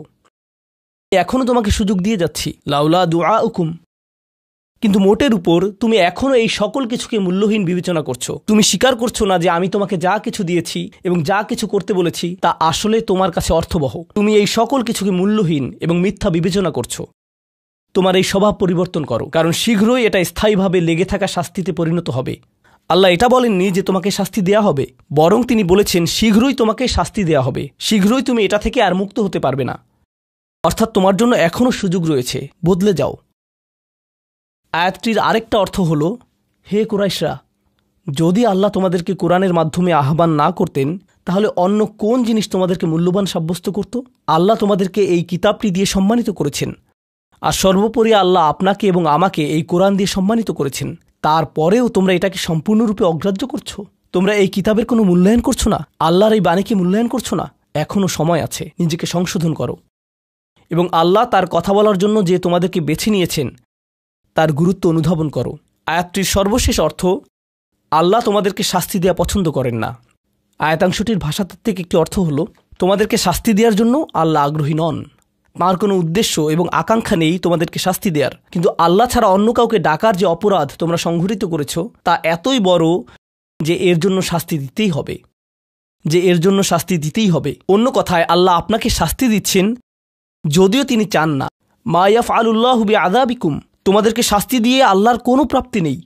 এখনও তোমাকে সুযোগ দিয়ে যাচ্ছি, লাউলা দুআউকুম, কিন্তু মোটের উপর তুমি এখনও এই সকল কিছুকে মূল্যহীন বিবেচনা করছো। তুমি স্বীকার করছো না যে আমি তোমাকে যা কিছু দিয়েছি এবং যা কিছু করতে বলেছি তা আসলে তোমার কাছে অর্থবহ। তুমি এই সকল কিছুকে মূল্যহীন এবং মিথ্যা বিবেচনা করছো। তোমার এই স্বভাব পরিবর্তন করো, কারণ শীঘ্রই এটা স্থায়ীভাবে লেগে থাকা শাস্তিতে পরিণত হবে। আল্লাহ এটা বলেননি যে তোমাকে শাস্তি দেয়া হবে, বরং তিনি বলেছেন শীঘ্রই তোমাকে শাস্তি দেয়া হবে, শীঘ্রই তুমি এটা থেকে আর মুক্ত হতে পারবে না। অর্থাৎ তোমার জন্য এখনও সুযোগ রয়েছে, বদলে যাও। আয়াতটির আরেকটা অর্থ হলো হে কুরাইশরা, যদি আল্লাহ তোমাদেরকে কোরআনের মাধ্যমে আহ্বান না করতেন তাহলে অন্য কোন জিনিস তোমাদেরকে মূল্যবান সাব্যস্ত করত? আল্লাহ তোমাদেরকে এই কিতাবটি দিয়ে সম্মানিত করেছেন, আর সর্বোপরি আল্লাহ আপনাকে এবং আমাকে এই কোরআন দিয়ে সম্মানিত করেছেন। তারপরেও তোমরা এটাকে সম্পূর্ণরূপে অগ্রাহ্য করছো। তোমরা এই কিতাবের কোনো মূল্যায়ন করছো না, আল্লাহর এই বাণীকে মূল্যায়ন করছো না। এখনও সময় আছে, নিজেকে সংশোধন করো। এবং আল্লাহ তার কথা বলার জন্য যে তোমাদেরকে বেছে নিয়েছেন তার গুরুত্ব অনুধাবন করো। আয়াতটির সর্বশেষ অর্থ, আল্লাহ তোমাদেরকে শাস্তি দেওয়া পছন্দ করেন না। আয়াতাংশটির ভাষাতাত্ত্বিক একটি অর্থ হলো, তোমাদেরকে শাস্তি দেওয়ার জন্য আল্লাহ আগ্রহী নন। তাঁর কোনো উদ্দেশ্য এবং আকাঙ্ক্ষা নেই তোমাদেরকে শাস্তি দেওয়ার। কিন্তু আল্লাহ ছাড়া অন্য কাউকে ডাকার যে অপরাধ তোমরা সংঘটিত করেছ তা এতই বড় যে এর জন্য শাস্তি দিতেই হবে। অন্য কথায় আল্লাহ আপনাকে শাস্তি দিচ্ছেন যদিও তিনি চান না। মা ইয়াফআলুল্লাহু বিআযাবিকুম, তোমাদেরকে শাস্তি দিয়ে আল্লাহর কোনো প্রাপ্তি নেই।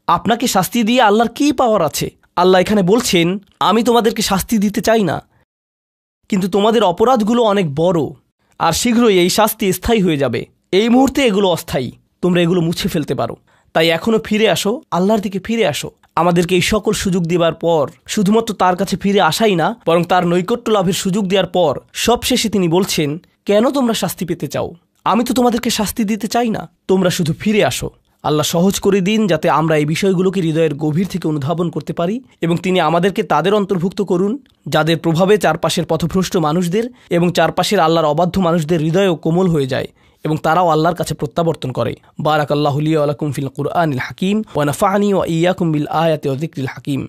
আপনাকে শাস্তি দিয়ে আল্লাহর কী পাওয়ার আছে? আল্লাহ এখানে বলছেন, আমি তোমাদেরকে শাস্তি দিতে চাই না, কিন্তু তোমাদের অপরাধগুলো অনেক বড় আর শীঘ্রই এই শাস্তি স্থায়ী হয়ে যাবে। এই মুহূর্তে এগুলো অস্থায়ী, তোমরা এগুলো মুছে ফেলতে পারো। তাই এখনও ফিরে আসো, আল্লাহর দিকে ফিরে আসো। আমাদেরকে এই সকল সুযোগ দেওয়ার পর শুধুমাত্র তার কাছে ফিরে আসাই না, বরং তার নৈকট্য লাভের সুযোগ দেওয়ার পর সবশেষে তিনি বলছেন, কেন তোমরা শাস্তি পেতে চাও? আমি তো তোমাদেরকে শাস্তি দিতে চাই না, তোমরা শুধু ফিরে আসো। আল্লাহ সহজ করে দিন যাতে আমরা এই বিষয়গুলোকে হৃদয়ের গভীর থেকে অনুধাবন করতে পারি, এবং তিনি আমাদেরকে তাদের অন্তর্ভুক্ত করুন যাদের প্রভাবে চারপাশের পথভ্রষ্ট মানুষদের এবং চারপাশের আল্লাহর অবাধ্য মানুষদের হৃদয়ও কোমল হয়ে যায় এবং তারাও আল্লাহর কাছে প্রত্যাবর্তন করে। বারাকাল্লাহু লি ওয়া লাকুম ফিল কুরআনিল হাকিম ওয়া নাফা'নি ওয়া ইয়্যাকুম বিল আয়াতি ওয়া যিকরিল হাকিম।